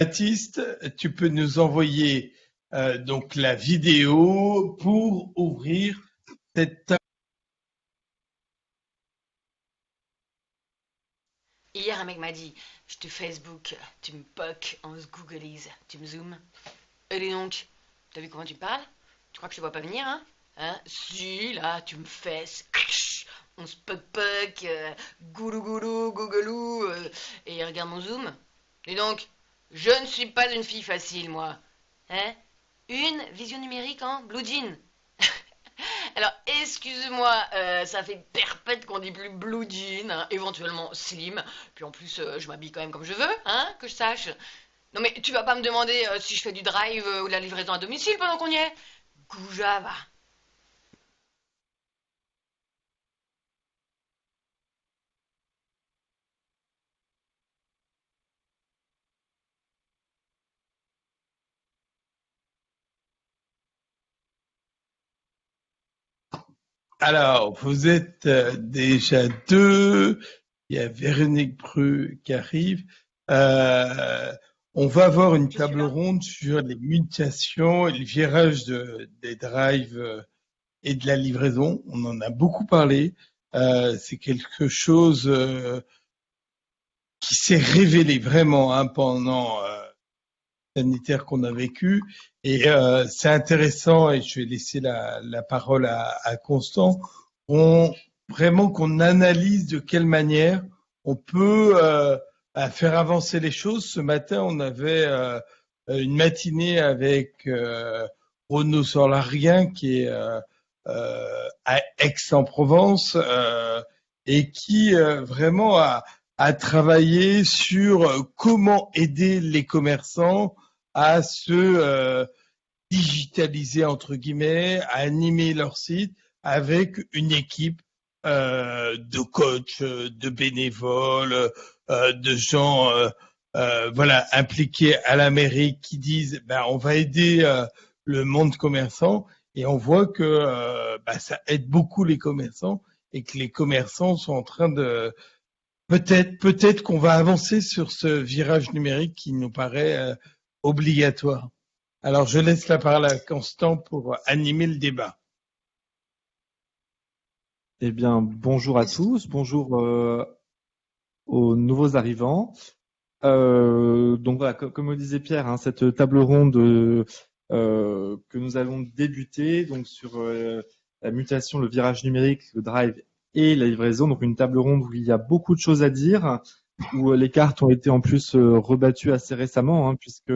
Baptiste, tu peux nous envoyer donc la vidéo pour ouvrir cette. Hier, un mec m'a dit, je te Facebook, tu me poques, on se googleise, tu me zoomes. Et dis donc, t'as vu comment tu me parles? Tu crois que je te vois pas venir, hein? Hein? Si, là, tu me fesses. On se poque, goulou goulou, gougelou, et regarde mon zoom. Dis donc, je ne suis pas une fille facile, moi. Hein? Une vision numérique en blue jean. Alors, excuse-moi, ça fait perpète qu'on dit plus blue jean, hein, éventuellement slim. Puis en plus, je m'habille quand même comme je veux, hein, que je sache. Non mais tu vas pas me demander si je fais du drive ou de la livraison à domicile pendant qu'on y est. Gouja, va. Alors, vous êtes déjà deux. Il y a Véronique Bru qui arrive. Euh, on va avoir une Je suis table là. ronde sur les mutations et le virage des drives et de la livraison. On en a beaucoup parlé. C'est quelque chose qui s'est révélé vraiment pendant sanitaire qu'on a vécu. Et c'est intéressant, et je vais laisser la parole à Constant, vraiment qu'on analyse de quelle manière on peut faire avancer les choses. Ce matin, on avait une matinée avec Renaud Sorlarguin, qui est à Aix-en-Provence, et qui vraiment a travaillé sur comment aider les commerçants à se digitaliser entre guillemets, à animer leur site avec une équipe de coachs, de bénévoles, de gens voilà impliqués à la mairie qui disent ben on va aider le monde commerçant et on voit que ça aide beaucoup les commerçants et que les commerçants sont en train de peut-être qu'on va avancer sur ce virage numérique qui nous paraît obligatoire. Alors, je laisse la parole à Constant pour animer le débat. Eh bien, bonjour à tous, bonjour aux nouveaux arrivants. Donc voilà, comme le disait Pierre, hein, cette table ronde que nous allons débuter donc sur la mutation, le virage numérique, le drive et la livraison. Donc une table ronde où il y a beaucoup de choses à dire, où les cartes ont été en plus rebattues assez récemment, hein, puisque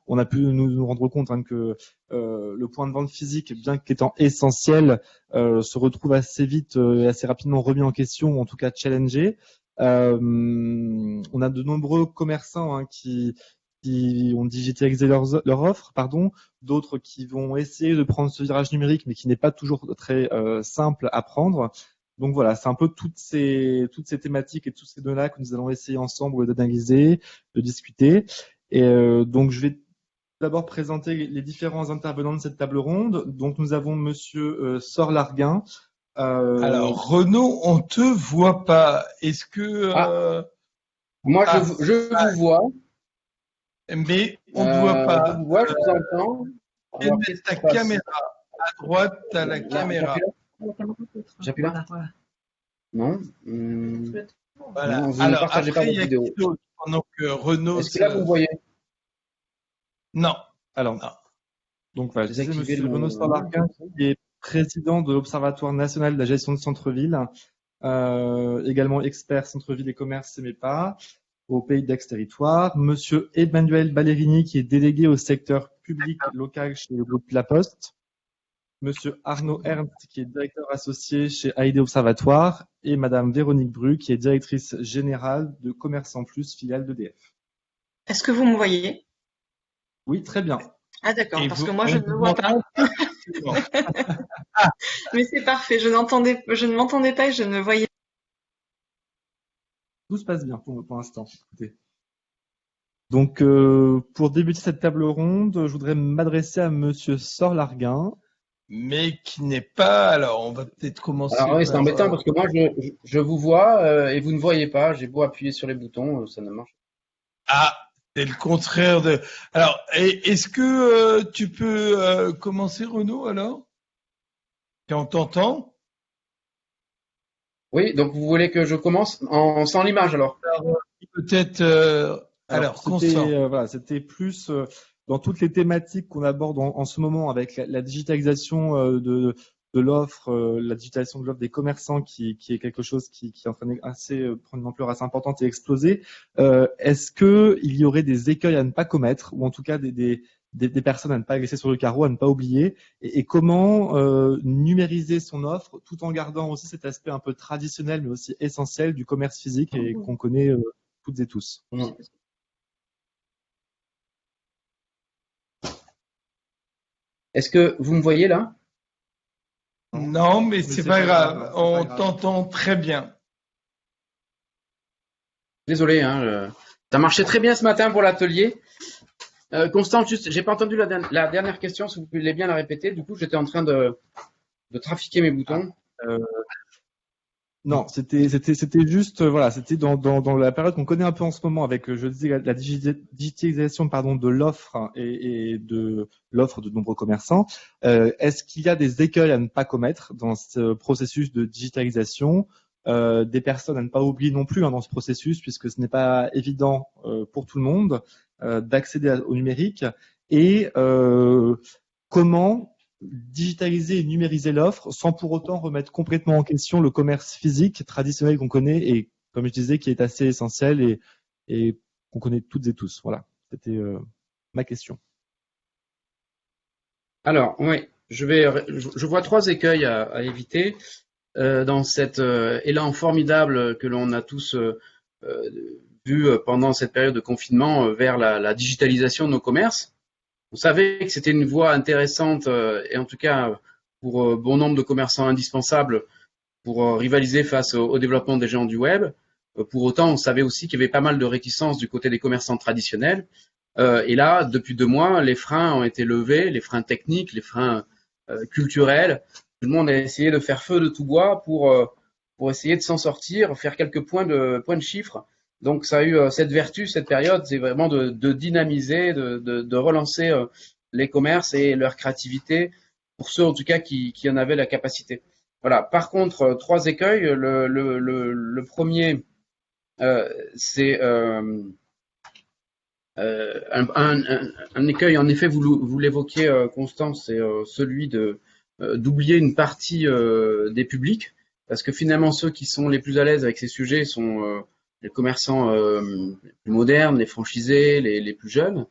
on a pu nous rendre compte que le point de vente physique, bien qu'étant essentiel, se retrouve assez vite et assez rapidement remis en question, ou en tout cas challengé. On a de nombreux commerçants qui ont digitalisé leur offre, d'autres qui vont essayer de prendre ce virage numérique, mais qui n'est pas toujours très simple à prendre. Donc voilà, c'est un peu toutes ces thématiques et tous ces données-là que nous allons essayer ensemble d'analyser, de discuter. Et donc je vais d'abord présenter les différents intervenants de cette table ronde. Donc nous avons Monsieur Sorlarguin. Alors, Renaud, on te voit pas. Est-ce que moi je vous vois. Mais on te voit pas. Je vous vois, je vous entends. Alors, qu'est-ce ta caméra à droite, t'as la caméra. J'appuie là. Non. Voilà. Non, vous alors ne partagez après, pas il y votre a vidéo. qui d'autre pendant que Renaud. Est-ce que là vous me voyez? Non. Alors, non. Donc voilà, je disais Monsieur Renaud Sorlarguin, qui est président de l'Observatoire national de la gestion de centre-ville, également expert centre-ville et commerce CEMEPA au Pays d'Aix-Territoire. Monsieur Emmanuel Ballerini, qui est délégué au secteur public local chez le groupe La Poste. Monsieur Arnaud Ernst, qui est directeur associé chez AID Observatoire. Et Madame Véronique Bru, qui est directrice générale de Commerçant Plus, filiale d'EDF. Est-ce que vous me voyez? Oui, très bien. Ah d'accord, parce que moi je ne me vois pas. Mais c'est parfait, je ne m'entendais pas et je ne voyais pas. Tout se passe bien pour l'instant. Écoutez. Donc, pour débuter cette table ronde, je voudrais m'adresser à Monsieur Sorlarguin. Mais qui n'est pas. Alors, on va peut-être commencer. Alors oui, c'est embêtant parce que moi je vous vois et vous ne voyez pas. J'ai beau appuyer sur les boutons, ça ne marche pas. Ah, C'est le contraire de. Alors, est-ce que tu peux commencer, Renaud, alors? On t'entend? Oui, donc vous voulez que je commence sans l'image alors? Peut-être. Alors, Constant. Voilà, c'était plus dans toutes les thématiques qu'on aborde en ce moment avec la digitalisation de l'offre, la digitalisation de l'offre des commerçants qui est quelque chose qui est en train de prendre une ampleur assez importante et exploser. Est-ce que il y aurait des écueils à ne pas commettre ou en tout cas des personnes à ne pas laisser sur le carreau, à ne pas oublier et comment numériser son offre tout en gardant aussi cet aspect un peu traditionnel mais aussi essentiel du commerce physique et qu'on connaît toutes et tous. Est-ce que vous me voyez là? Non, mais c'est pas grave. On t'entend très bien. Désolé, hein, ça marchait très bien ce matin pour l'atelier. Constant, juste, j'ai pas entendu la dernière question, si vous voulez bien la répéter. Du coup, j'étais en train de trafiquer mes boutons. Non, c'était juste voilà, c'était dans la période qu'on connaît un peu en ce moment avec je disais la digitalisation de l'offre et de l'offre de nombreux commerçants. Est-ce qu'il y a des écueils à ne pas commettre dans ce processus de digitalisation, des personnes à ne pas oublier non plus dans ce processus puisque ce n'est pas évident pour tout le monde d'accéder au numérique et comment digitaliser et numériser l'offre sans pour autant remettre complètement en question le commerce physique traditionnel qu'on connaît et, comme je disais, qui est assez essentiel et qu'on connaît toutes et tous. Voilà, c'était ma question. Alors, oui, je vois 3 écueils à éviter dans cet élan formidable que l'on a tous vu pendant cette période de confinement vers la digitalisation de nos commerces. On savait que c'était une voie intéressante et en tout cas pour bon nombre de commerçants indispensables pour rivaliser face au développement des géants du web. Pour autant, on savait aussi qu'il y avait pas mal de réticences du côté des commerçants traditionnels. Et là, depuis 2 mois, les freins ont été levés, les freins techniques, les freins culturels. Tout le monde a essayé de faire feu de tout bois pour essayer de s'en sortir, faire quelques points de chiffres. Donc ça a eu cette vertu, cette période, c'est vraiment de dynamiser, de relancer les commerces et leur créativité, pour ceux en tout cas qui en avaient la capacité. Voilà. Par contre, 3 écueils. Le premier, c'est un écueil, en effet, vous l'évoquiez, Constance, c'est celui d'oublier une partie des publics, parce que finalement ceux qui sont les plus à l'aise avec ces sujets sont les commerçants plus modernes, les franchisés, les plus jeunes.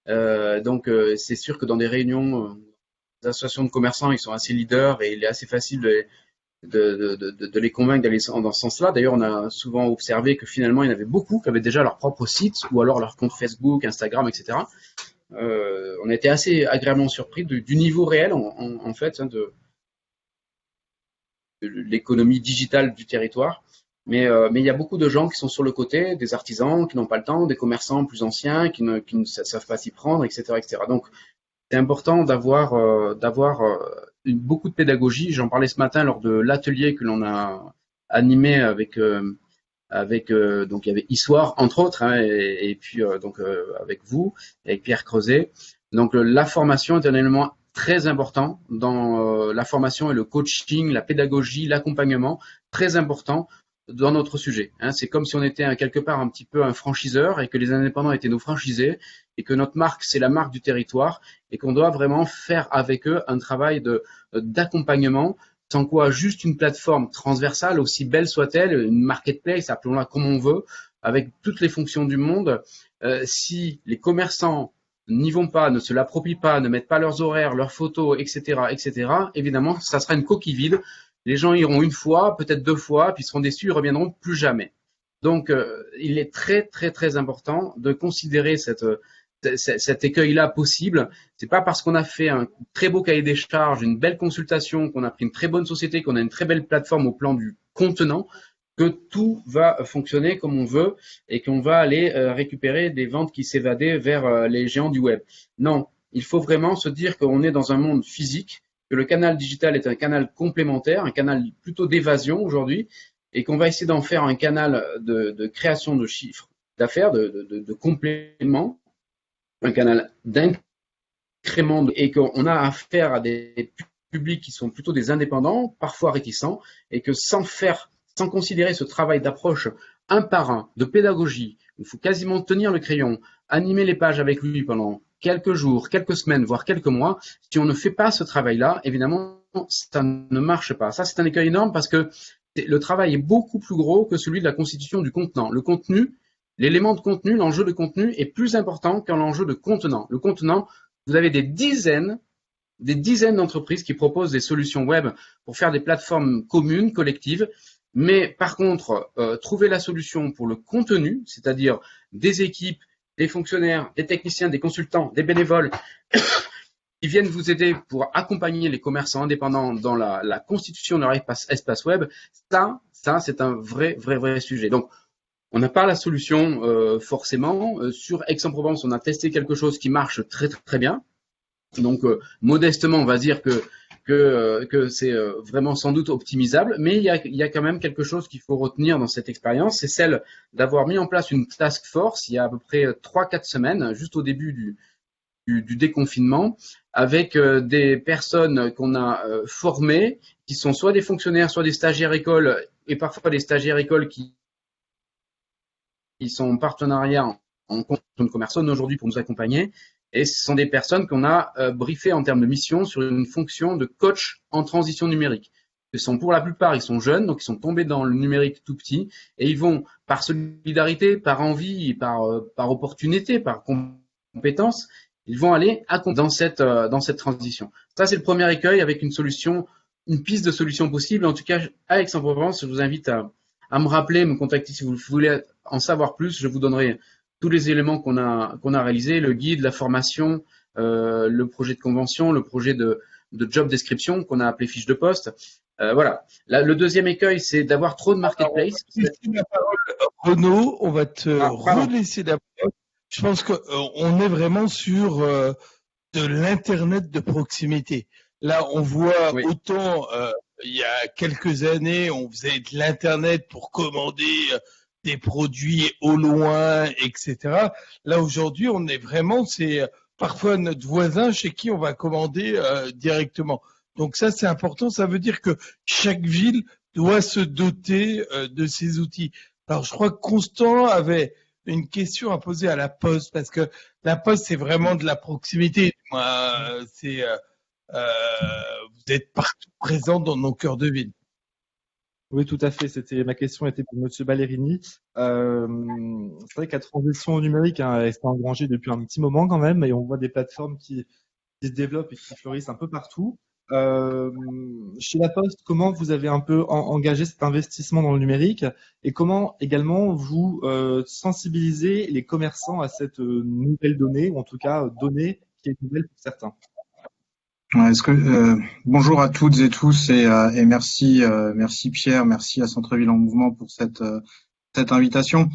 Donc c'est sûr que dans des réunions, des associations de commerçants, ils sont assez leaders et il est assez facile de les convaincre d'aller dans ce sens-là. D'ailleurs, on a souvent observé que finalement, il y en avait beaucoup qui avaient déjà leur propre site ou alors leur compte Facebook, Instagram, etc. On a été assez agréablement surpris du niveau réel, en fait, de l'économie digitale du territoire. Mais il y a beaucoup de gens qui sont sur le côté, des artisans qui n'ont pas le temps, des commerçants plus anciens qui ne savent pas s'y prendre, etc., etc. Donc, c'est important d'avoir beaucoup de pédagogie. J'en parlais ce matin lors de l'atelier que l'on a animé avec donc il y avait Histoire entre autres hein, et puis donc avec vous, avec Pierre Creuset. Donc la formation est un élément très important dans la formation et le coaching, la pédagogie, l'accompagnement, très important dans notre sujet. Hein. C'est comme si on était quelque part un petit peu un franchiseur et que les indépendants étaient nos franchisés et que notre marque, c'est la marque du territoire et qu'on doit vraiment faire avec eux un travail d'accompagnement, sans quoi juste une plateforme transversale, aussi belle soit-elle, une marketplace, appelons-la comme on veut, avec toutes les fonctions du monde, si les commerçants n'y vont pas, ne se l'approprient pas, ne mettent pas leurs horaires, leurs photos, etc., etc., évidemment, ça sera une coquille vide. Les gens iront une fois, peut-être 2 fois, puis seront déçus, ils reviendront plus jamais. Donc, il est très, très, très important de considérer cet écueil-là possible. C'est pas parce qu'on a fait un très beau cahier des charges, une belle consultation, qu'on a pris une très bonne société, qu'on a une très belle plateforme au plan du contenant, que tout va fonctionner comme on veut et qu'on va aller récupérer des ventes qui s'évadaient vers les géants du web. Non, il faut vraiment se dire qu'on est dans un monde physique, que le canal digital est un canal complémentaire, un canal plutôt d'évasion aujourd'hui, et qu'on va essayer d'en faire un canal de création de chiffres, d'affaires, de complément, un canal d'incrément, et qu'on a affaire à des publics qui sont plutôt des indépendants, parfois réticents, et que sans considérer ce travail d'approche un par un, de pédagogie, il faut quasiment tenir le crayon, animer les pages avec lui pendant quelques jours, quelques semaines, voire quelques mois. Si on ne fait pas ce travail-là, évidemment, ça ne marche pas. Ça, c'est un écueil énorme parce que le travail est beaucoup plus gros que celui de la constitution du contenant. Le contenu, l'élément de contenu, l'enjeu de contenu est plus important qu'un enjeu de contenant. Le contenant, vous avez des dizaines d'entreprises qui proposent des solutions web pour faire des plateformes communes, collectives. Mais par contre, trouver la solution pour le contenu, c'est-à-dire des équipes, des fonctionnaires, des techniciens, des consultants, des bénévoles qui viennent vous aider pour accompagner les commerçants indépendants dans la constitution de leur espace web, ça c'est un vrai sujet. Donc, on n'a pas la solution forcément. Sur Aix-en-Provence, on a testé quelque chose qui marche très bien. Donc, modestement, on va dire que c'est vraiment sans doute optimisable, mais il y a quand même quelque chose qu'il faut retenir dans cette expérience, c'est celle d'avoir mis en place une task force il y a à peu près 3-4 semaines, juste au début du déconfinement, avec des personnes qu'on a formées, qui sont soit des fonctionnaires, soit des stagiaires écoles, et parfois des stagiaires écoles qui sont en partenariat en construction de commerce aujourd'hui pour nous accompagner. Et ce sont des personnes qu'on a briefées en termes de mission sur une fonction de coach en transition numérique. Pour la plupart, ils sont jeunes, donc ils sont tombés dans le numérique tout petit, et ils vont, par solidarité, par envie, par opportunité, par compétence, ils vont aller dans cette transition. Ça, c'est le premier écueil avec une piste de solution possible. En tout cas, à Aix-en-Provence, je vous invite à me rappeler, me contacter si vous voulez en savoir plus. Je vous donnerai tous les éléments qu'on a réalisés, le guide, la formation, le projet de convention, le projet de job description qu'on a appelé fiche de poste. Voilà. Le deuxième écueil, c'est d'avoir trop de marketplace. Renaud, on va te relaisser la parole. Je pense qu'on est vraiment sur de l'Internet de proximité. Là, on voit autant, il y a quelques années, on faisait de l'Internet pour commander des produits au loin, etc. Là, aujourd'hui, on est vraiment, c'est parfois notre voisin chez qui on va commander directement. Donc ça, c'est important. Ça veut dire que chaque ville doit se doter de ces outils. Alors, je crois que Constant avait une question à poser à la Poste, parce que la Poste, c'est vraiment de la proximité. Vous êtes partout présent dans nos cœurs de ville. Oui, tout à fait. Ma question était pour Monsieur Ballerini. C'est vrai que la transition au numérique, elle s'est engagée depuis un petit moment quand même, et on voit des plateformes qui se développent et qui fleurissent un peu partout. Chez La Poste, comment vous avez un peu engagé cet investissement dans le numérique, et comment également vous sensibilisez les commerçants à cette nouvelle donnée, ou en tout cas donnée qui est nouvelle pour certains? Bonjour à toutes et tous, et merci Pierre, merci à Centre-Ville en Mouvement pour cette invitation.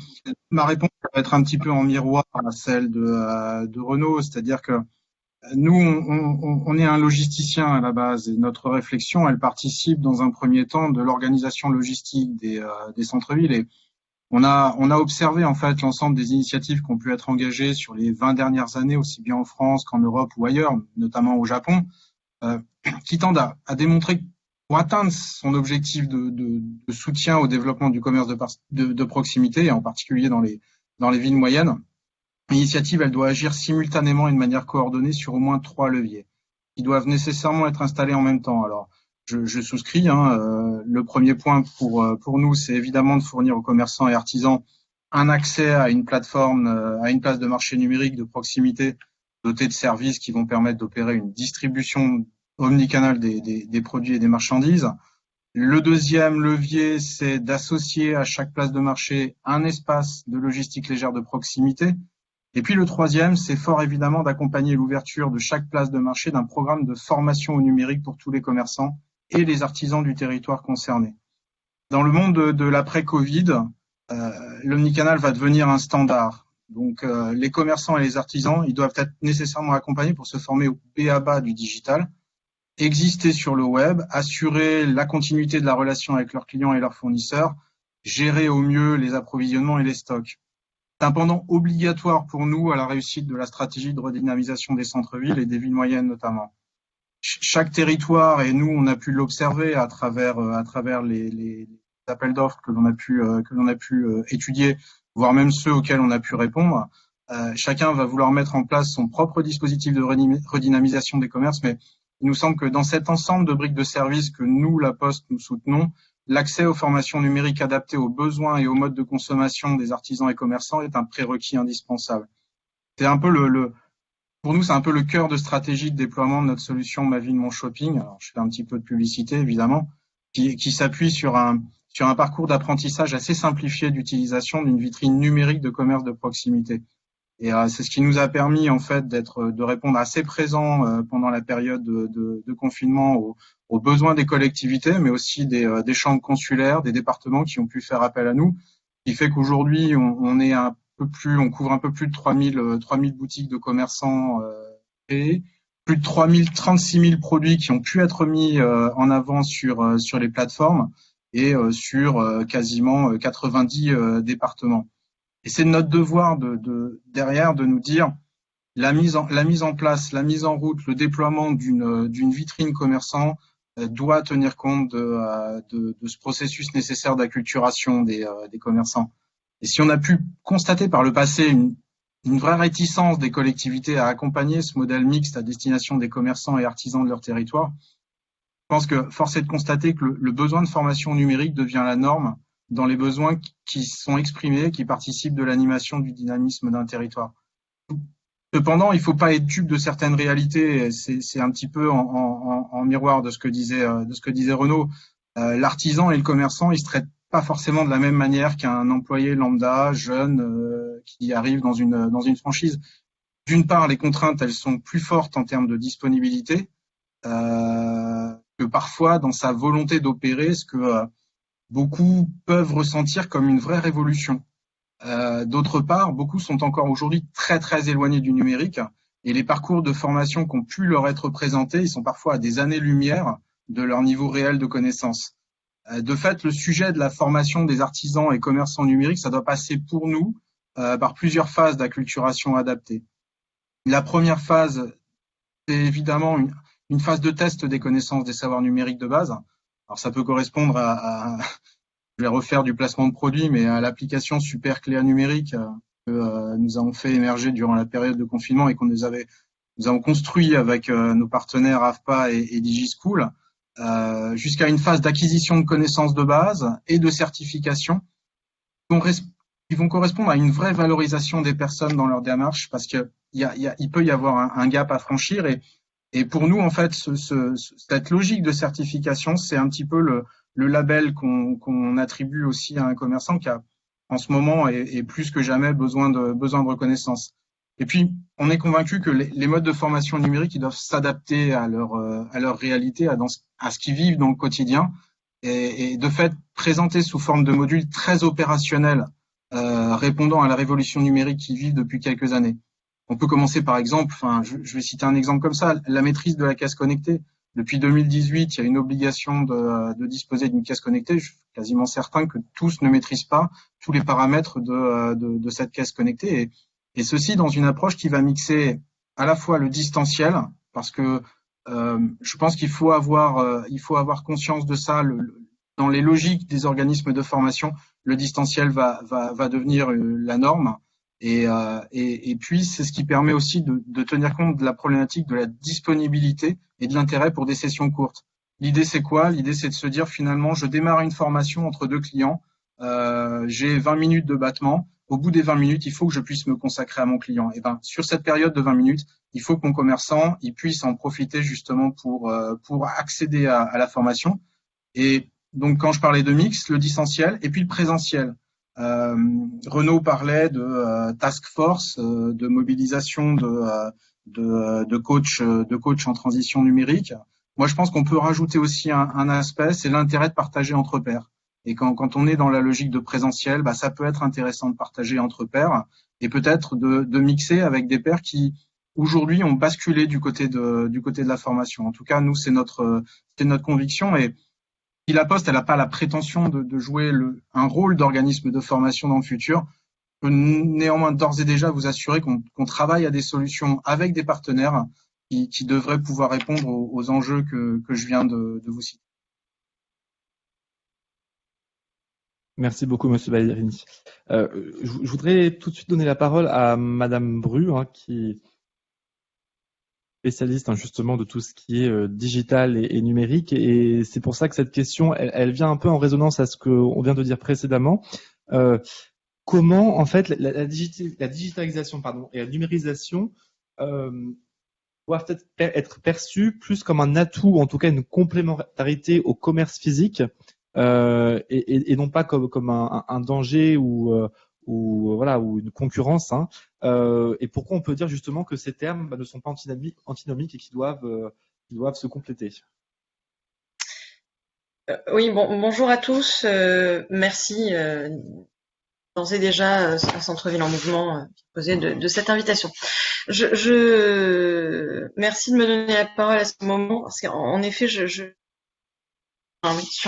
Ma réponse va être un petit peu en miroir à celle de Renaud, c'est-à-dire que nous, on est un logisticien à la base, et notre réflexion, elle participe dans un premier temps de l'organisation logistique des centres-villes. Et on a observé en fait l'ensemble des initiatives qui ont pu être engagées sur les 20 dernières années, aussi bien en France qu'en Europe ou ailleurs, notamment au Japon, qui tendent à démontrer que pour atteindre son objectif de soutien au développement du commerce de proximité, et en particulier dans les villes moyennes, l'initiative, elle doit agir simultanément et de manière coordonnée sur au moins 3 leviers qui doivent nécessairement être installés en même temps. Alors, je souscris. Le premier point pour nous, c'est évidemment de fournir aux commerçants et artisans un accès à une plateforme, à une place de marché numérique de proximité dotée de services qui vont permettre d'opérer une distribution omnicanale des produits et des marchandises. Le deuxième levier, c'est d'associer à chaque place de marché un espace de logistique légère de proximité. Et puis le troisième, c'est fort évidemment d'accompagner l'ouverture de chaque place de marché d'un programme de formation au numérique pour tous les commerçants et les artisans du territoire concerné. Dans le monde de l'après-Covid, l'omnicanal va devenir un standard. Donc les commerçants et les artisans, ils doivent être nécessairement accompagnés pour se former au b.a.-ba du digital, exister sur le web, assurer la continuité de la relation avec leurs clients et leurs fournisseurs, gérer au mieux les approvisionnements et les stocks. C'est un pendant obligatoire pour nous à la réussite de la stratégie de redynamisation des centres-villes et des villes moyennes notamment. Chaque territoire, et nous on a pu l'observer à travers les appels d'offres que l'on a pu étudier, voire même ceux auxquels on a pu répondre. Chacun va vouloir mettre en place son propre dispositif de redynamisation des commerces, mais il nous semble que dans cet ensemble de briques de services que nous, La Poste, nous soutenons, l'accès aux formations numériques adaptées aux besoins et aux modes de consommation des artisans et commerçants est un prérequis indispensable. C'est un peu pour nous, c'est un peu le cœur de stratégie de déploiement de notre solution Ma Ville, Mon Shopping. Alors, je fais un petit peu de publicité, évidemment, qui s'appuie sur un parcours d'apprentissage assez simplifié d'utilisation d'une vitrine numérique de commerce de proximité. Et c'est ce qui nous a permis en fait de répondre assez présent pendant la période de confinement aux besoins des collectivités, mais aussi des chambres consulaires, des départements qui ont pu faire appel à nous, ce qui fait qu'aujourd'hui on couvre un peu plus de 3000 boutiques de commerçants et plus de 36 000 produits qui ont pu être mis en avant sur les plateformes et sur quasiment 90 départements. Et c'est notre devoir derrière de nous dire la mise en place, la mise en route, le déploiement d'une vitrine commerçant doit tenir compte de ce processus nécessaire d'acculturation des commerçants. Et si on a pu constater par le passé une vraie réticence des collectivités à accompagner ce modèle mixte à destination des commerçants et artisans de leur territoire, je pense que force est de constater que le besoin de formation numérique devient la norme dans les besoins qui sont exprimés, qui participent de l'animation du dynamisme d'un territoire. Cependant, il ne faut pas être dupe de certaines réalités. C'est un petit peu en miroir de ce que disait Renaud. L'artisan et le commerçant, ils se traitent pas forcément de la même manière qu'un employé lambda, jeune, qui arrive dans une franchise. D'une part, les contraintes, elles sont plus fortes en termes de disponibilité que parfois dans sa volonté d'opérer ce que beaucoup peuvent ressentir comme une vraie révolution. D'autre part, beaucoup sont encore aujourd'hui très très éloignés du numérique et les parcours de formation qui ont pu leur être présentés, ils sont parfois à des années-lumière de leur niveau réel de connaissance. De fait, le sujet de la formation des artisans et commerçants numériques, ça doit passer pour nous par plusieurs phases d'acculturation adaptée. La première phase, c'est évidemment une phase de test des connaissances des savoirs numériques de base. Alors ça peut correspondre je vais refaire du placement de produits, mais à l'application Super Cléa numérique que nous avons fait émerger durant la période de confinement et nous avons construit avec nos partenaires AFPA et DigiSchool, jusqu'à une phase d'acquisition de connaissances de base et de certification qui vont correspondre à une vraie valorisation des personnes dans leur démarche, parce que il peut y avoir un gap à franchir et pour nous, en fait, cette logique de certification, c'est un petit peu le label qu'on attribue aussi à un commerçant qui a, en ce moment, et plus que jamais besoin de reconnaissance. Et puis, on est convaincu que les modes de formation numérique, ils doivent s'adapter à leur réalité, à ce qu'ils vivent dans le quotidien, et de fait, présenter sous forme de modules très opérationnels, répondant à la révolution numérique qu'ils vivent depuis quelques années. On peut commencer par exemple, je vais citer un exemple comme ça, la maîtrise de la caisse connectée. Depuis 2018, il y a une obligation de disposer d'une caisse connectée. Je suis quasiment certain que tous ne maîtrisent pas tous les paramètres de cette caisse connectée. Et ceci dans une approche qui va mixer à la fois le distanciel, parce que je pense qu'il faut avoir conscience de ça. Dans les logiques des organismes de formation, le distanciel va devenir la norme. Et puis, c'est ce qui permet aussi de tenir compte de la problématique de la disponibilité et de l'intérêt pour des sessions courtes. L'idée, c'est quoi? L'idée, c'est de se dire, finalement, je démarre une formation entre deux clients, j'ai 20 minutes de battement. Au bout des 20 minutes, il faut que je puisse me consacrer à mon client. Et ben, sur cette période de 20 minutes, il faut que mon commerçant, il puisse en profiter justement pour accéder à la formation. Et donc, quand je parlais de mix, le distanciel et puis le présentiel. Renaud parlait de task force, de mobilisation de coach en transition numérique. Moi, je pense qu'on peut rajouter aussi un aspect, c'est l'intérêt de partager entre pairs. Et quand on est dans la logique de présentiel, ça peut être intéressant de partager entre pairs et peut-être de mixer avec des pairs qui aujourd'hui ont basculé du côté de la formation. En tout cas, nous, c'est notre conviction. Et si La Poste, elle n'a pas la prétention de jouer un rôle d'organisme de formation dans le futur, peux néanmoins d'ores et déjà vous assurer qu'on travaille à des solutions avec des partenaires qui devraient pouvoir répondre aux enjeux que je viens de vous citer. Merci beaucoup, Monsieur Ballerini. Je voudrais tout de suite donner la parole à Madame Bru, qui est spécialiste justement de tout ce qui est digital et numérique. Et c'est pour ça que cette question, elle vient un peu en résonance à ce qu'on vient de dire précédemment. Comment, en fait, la digitalisation et la numérisation doivent être perçues plus comme un atout, ou en tout cas une complémentarité au commerce physique, et non pas comme un danger ou une concurrence. Et pourquoi on peut dire justement que ces termes ne sont pas antinomiques et qui doivent se compléter. Oui, bonjour à tous. Merci d'ores et déjà un centre-ville en mouvement posé de cette invitation. Merci de me donner la parole à ce moment, parce qu'en effet, sur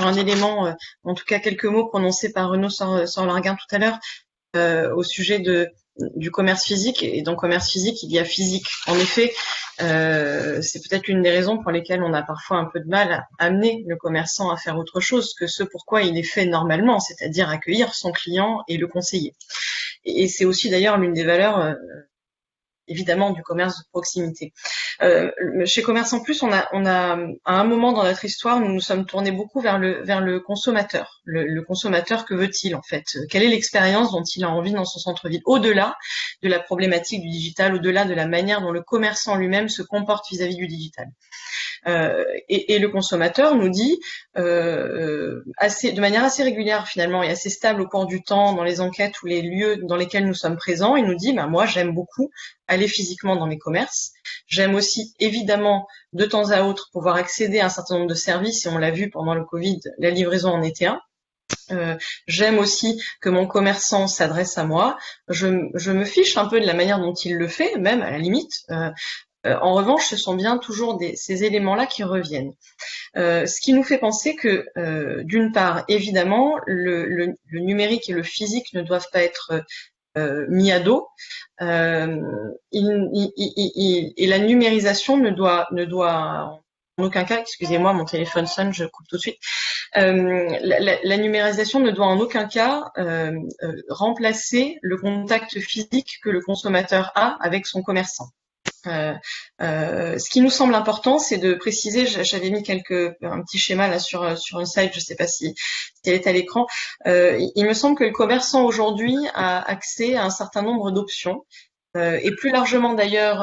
un élément, en tout cas quelques mots prononcés par Renaud Sorlarguin tout à l'heure, au sujet du commerce physique. Et dans commerce physique, il y a physique. En effet, c'est peut-être l'une des raisons pour lesquelles on a parfois un peu de mal à amener le commerçant à faire autre chose que ce pourquoi il est fait normalement, c'est-à-dire accueillir son client et le conseiller. Et c'est aussi d'ailleurs l'une des valeurs évidemment du commerce de proximité. Chez Commerçant Plus, on a à un moment dans notre histoire, nous nous sommes tournés beaucoup vers le consommateur. Le consommateur, que veut-il en fait? Quelle est l'expérience dont il a envie dans son centre-ville? Au-delà de la problématique du digital, au-delà de la manière dont le commerçant lui-même se comporte vis-à-vis du digital. Et le consommateur nous dit de manière assez régulière finalement et assez stable au cours du temps dans les enquêtes ou les lieux dans lesquels nous sommes présents, il nous dit moi j'aime beaucoup aller physiquement dans mes commerces. J'aime aussi évidemment de temps à autre pouvoir accéder à un certain nombre de services, et on l'a vu pendant le Covid, la livraison en était un. J'aime aussi que mon commerçant s'adresse à moi. Je me fiche un peu de la manière dont il le fait, même à la limite. En revanche, ce sont bien toujours ces éléments-là qui reviennent. Ce qui nous fait penser que, d'une part, évidemment, le numérique et le physique ne doivent pas être mis à dos. Et la numérisation ne doit en aucun cas, excusez-moi, mon téléphone sonne, je coupe tout de suite. La numérisation ne doit en aucun cas remplacer le contact physique que le consommateur a avec son commerçant. Ce qui nous semble important, c'est de préciser, j'avais mis un petit schéma là sur une slide, je ne sais pas si elle est à l'écran. Il me semble que le commerçant aujourd'hui a accès à un certain nombre d'options, et plus largement d'ailleurs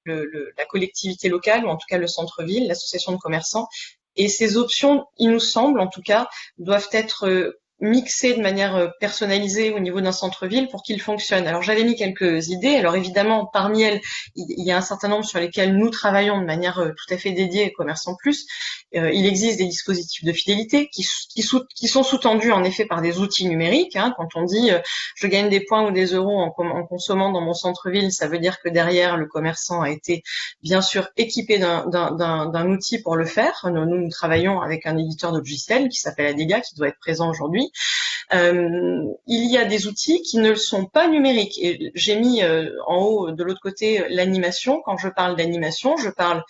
la collectivité locale, ou en tout cas le centre-ville, l'association de commerçants. Et ces options, il nous semble en tout cas, doivent être mixées de manière personnalisée au niveau d'un centre-ville pour qu'il fonctionne. Alors j'avais mis quelques idées. Alors évidemment, parmi elles, il y a un certain nombre sur lesquels nous travaillons de manière tout à fait dédiée, Commerçant Plus. Il existe des dispositifs de fidélité qui sont sous-tendus en effet par des outils numériques. Quand on dit je gagne des points ou des euros en consommant dans mon centre-ville, ça veut dire que derrière le commerçant a été bien sûr équipé d'un outil pour le faire. Nous travaillons avec un éditeur de logiciels qui s'appelle Adega, qui doit être présent aujourd'hui. Il y a des outils qui ne sont pas numériques. Et j'ai mis en haut de l'autre côté l'animation. Quand je parle d'animation, je parle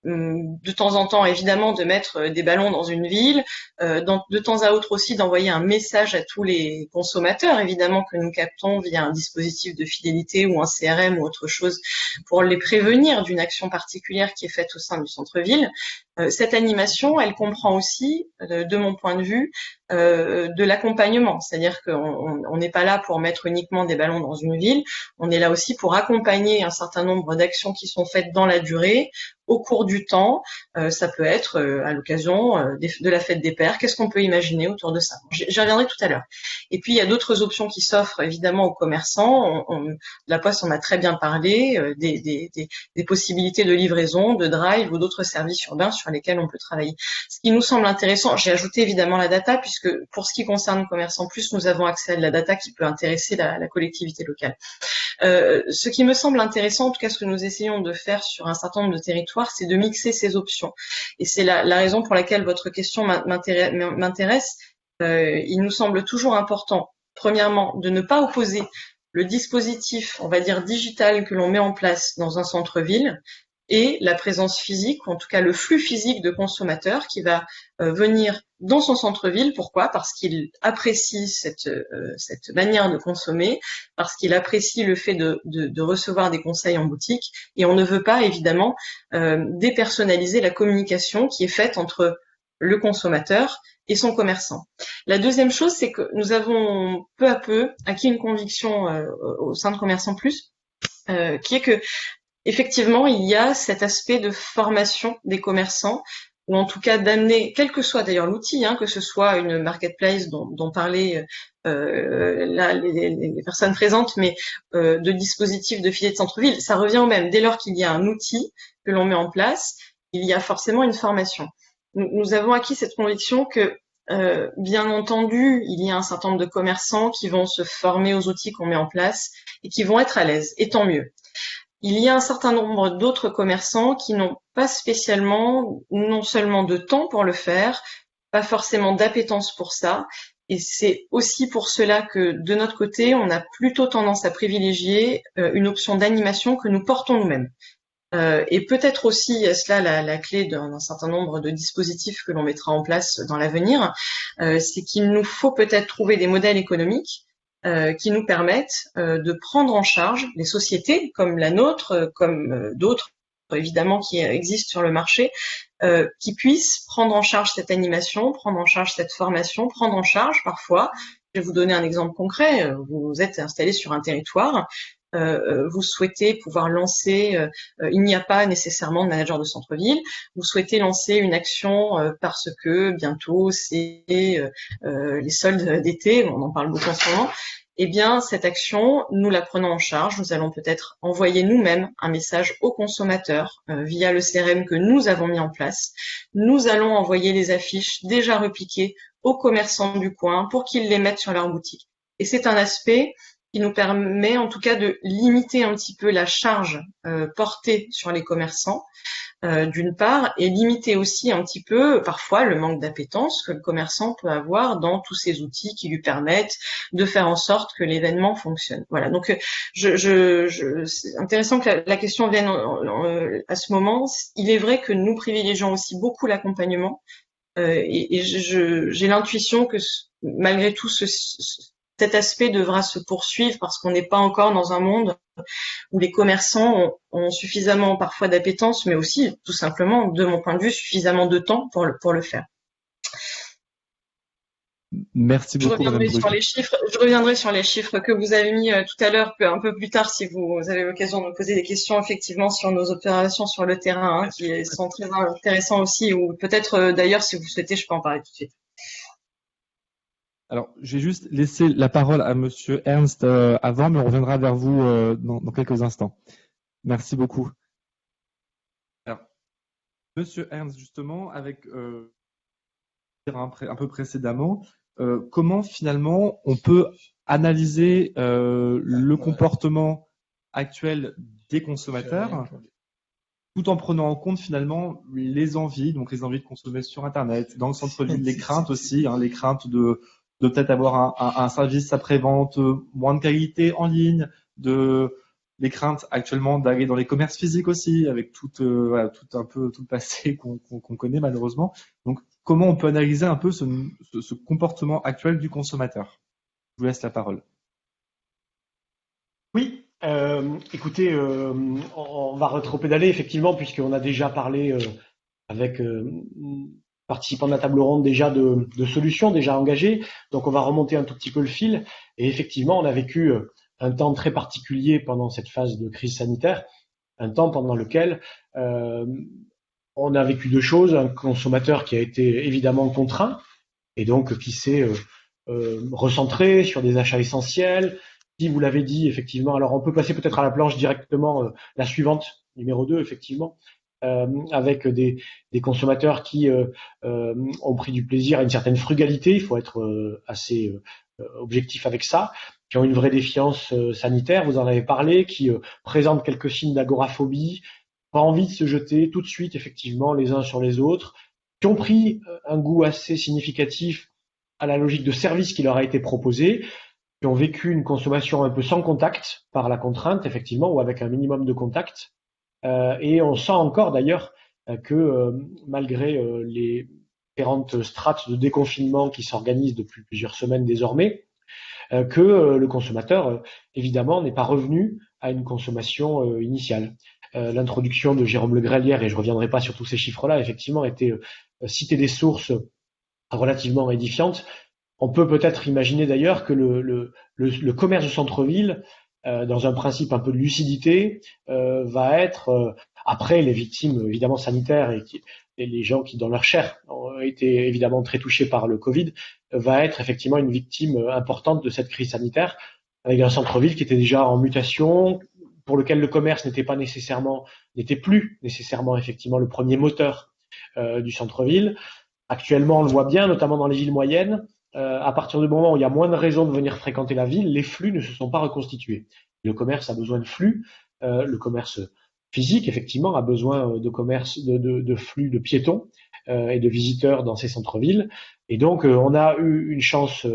de temps en temps évidemment de mettre des ballons dans une ville, de temps à autre aussi d'envoyer un message à tous les consommateurs évidemment que nous captons via un dispositif de fidélité ou un CRM ou autre chose pour les prévenir d'une action particulière qui est faite au sein du centre-ville. Cette animation, elle comprend aussi, de mon point de vue, de l'accompagnement, c'est-à-dire qu'on n'est pas là pour mettre uniquement des ballons dans une ville, on est là aussi pour accompagner un certain nombre d'actions qui sont faites dans la durée, au cours du temps. Ça peut être à l'occasion de la fête des pères. Qu'est-ce qu'on peut imaginer autour de ça? J'y reviendrai tout à l'heure. Et puis il y a d'autres options qui s'offrent évidemment aux commerçants. La Poste en a très bien parlé, des possibilités de livraison, de drive ou d'autres services urbains sur lesquels on peut travailler. Ce qui nous semble intéressant, j'ai ajouté évidemment la data, puisque pour ce qui concerne Commerçant Plus, nous avons accès à de la data qui peut intéresser la collectivité locale. Ce qui me semble intéressant, en tout cas ce que nous essayons de faire sur un certain nombre de territoires, c'est de mixer ces options. Et c'est la raison pour laquelle votre question m'intéresse. Il nous semble toujours important premièrement, de ne pas opposer le dispositif, on va dire digital, que l'on met en place dans un centre-ville et la présence physique, ou en tout cas le flux physique de consommateurs qui va venir dans son centre-ville. Pourquoi? Parce qu'il apprécie cette manière de consommer, parce qu'il apprécie le fait de recevoir des conseils en boutique, et on ne veut pas évidemment dépersonnaliser la communication qui est faite entre le consommateur et son commerçant. La deuxième chose, c'est que nous avons peu à peu acquis une conviction au sein de Commerçant Plus, qui est que effectivement, il y a cet aspect de formation des commerçants, ou en tout cas d'amener, quel que soit d'ailleurs l'outil, que ce soit une marketplace dont parlaient là les personnes présentes, mais de dispositifs de filets de centre-ville, ça revient au même. Dès lors qu'il y a un outil que l'on met en place, il y a forcément une formation. Nous avons acquis cette conviction que, bien entendu, il y a un certain nombre de commerçants qui vont se former aux outils qu'on met en place et qui vont être à l'aise, et tant mieux. Il y a un certain nombre d'autres commerçants qui n'ont pas spécialement, non seulement de temps pour le faire, pas forcément d'appétence pour ça, et c'est aussi pour cela que, de notre côté, on a plutôt tendance à privilégier une option d'animation que nous portons nous-mêmes. Et peut-être aussi, est-ce là la clé d'un certain nombre de dispositifs que l'on mettra en place dans l'avenir, c'est qu'il nous faut peut-être trouver des modèles économiques qui nous permettent de prendre en charge les sociétés comme la nôtre, comme d'autres évidemment qui existent sur le marché, qui puissent prendre en charge cette animation, prendre en charge cette formation, prendre en charge parfois, je vais vous donner un exemple concret, vous êtes installé sur un territoire, vous souhaitez pouvoir lancer, il n'y a pas nécessairement de manager de centre-ville, vous souhaitez lancer une action parce que bientôt c'est les soldes d'été, on en parle beaucoup en ce moment, eh bien cette action, nous la prenons en charge, nous allons peut-être envoyer nous-mêmes un message aux consommateurs via le CRM que nous avons mis en place, nous allons envoyer les affiches déjà repiquées aux commerçants du coin pour qu'ils les mettent sur leur boutique. Et c'est un aspect qui nous permet en tout cas de limiter un petit peu la charge portée sur les commerçants, d'une part, et limiter aussi un petit peu parfois le manque d'appétence que le commerçant peut avoir dans tous ces outils qui lui permettent de faire en sorte que l'événement fonctionne. Voilà, donc c'est intéressant que la question vienne à ce moment. Il est vrai que nous privilégions aussi beaucoup l'accompagnement, et j'ai l'intuition que malgré tout cet aspect devra se poursuivre parce qu'on n'est pas encore dans un monde où les commerçants ont suffisamment parfois d'appétence, mais aussi, tout simplement, de mon point de vue, suffisamment de temps pour le faire. Merci beaucoup. Je reviendrai sur les chiffres que vous avez mis tout à l'heure, un peu plus tard, si vous avez l'occasion de me poser des questions, effectivement, sur nos opérations sur le terrain, qui sont très intéressants aussi, ou peut-être, d'ailleurs, si vous souhaitez, je peux en parler tout de suite. Alors, je vais juste laisser la parole à Monsieur Ernst avant, mais on reviendra vers vous dans quelques instants. Merci beaucoup. Alors, Monsieur Ernst, justement, avec un peu précédemment, comment finalement on peut analyser le comportement actuel des consommateurs tout en prenant en compte finalement les envies, donc les envies de consommer sur Internet, dans le centre-ville, les craintes aussi, les craintes de peut-être avoir un service après-vente moins de qualité en ligne, les craintes actuellement d'aller dans les commerces physiques aussi, avec tout un peu tout le passé qu'on connaît malheureusement. Donc, comment on peut analyser un peu ce comportement actuel du consommateur? Je vous laisse la parole. Oui, écoutez, on va rétropédaler effectivement, puisqu'on a déjà parlé avec participants de la table ronde déjà de solutions déjà engagées. Donc on va remonter un tout petit peu le fil. Et effectivement, on a vécu un temps très particulier pendant cette phase de crise sanitaire, un temps pendant lequel on a vécu deux choses. Un consommateur qui a été évidemment contraint et donc qui s'est recentré sur des achats essentiels. Si vous l'avez dit, effectivement, alors on peut passer peut-être à la planche directement, la suivante, numéro 2, effectivement. Avec des consommateurs qui ont pris du plaisir à une certaine frugalité, il faut être assez objectif avec ça, qui ont une vraie défiance sanitaire, vous en avez parlé, qui présentent quelques signes d'agoraphobie, pas envie de se jeter tout de suite effectivement les uns sur les autres, qui ont pris un goût assez significatif à la logique de service qui leur a été proposée. qui ont vécu une consommation un peu sans contact par la contrainte, effectivement, ou avec un minimum de contact. Et on sent encore d'ailleurs que malgré les différentes strates de déconfinement qui s'organisent depuis plusieurs semaines désormais, que le consommateur, évidemment, n'est pas revenu à une consommation initiale. L'introduction de Jérôme Le Grael hier, et je reviendrai pas sur tous ces chiffres-là, effectivement, était citer des sources relativement édifiantes. On peut peut-être imaginer d'ailleurs que le commerce de centre-ville, dans un principe un peu de lucidité, va être, après les victimes évidemment sanitaires et les gens qui dans leur chair ont été évidemment très touchés par le Covid, va être effectivement une victime importante de cette crise sanitaire, avec un centre-ville qui était déjà en mutation, pour lequel le commerce n'était plus nécessairement effectivement le premier moteur du centre-ville. Actuellement, on le voit bien, notamment dans les villes moyennes. À partir du moment où il y a moins de raisons de venir fréquenter la ville, les flux ne se sont pas reconstitués. Le commerce a besoin de flux. Le commerce physique, effectivement, a besoin de flux de piétons et de visiteurs dans ces centres-villes. Et donc, on a eu une chance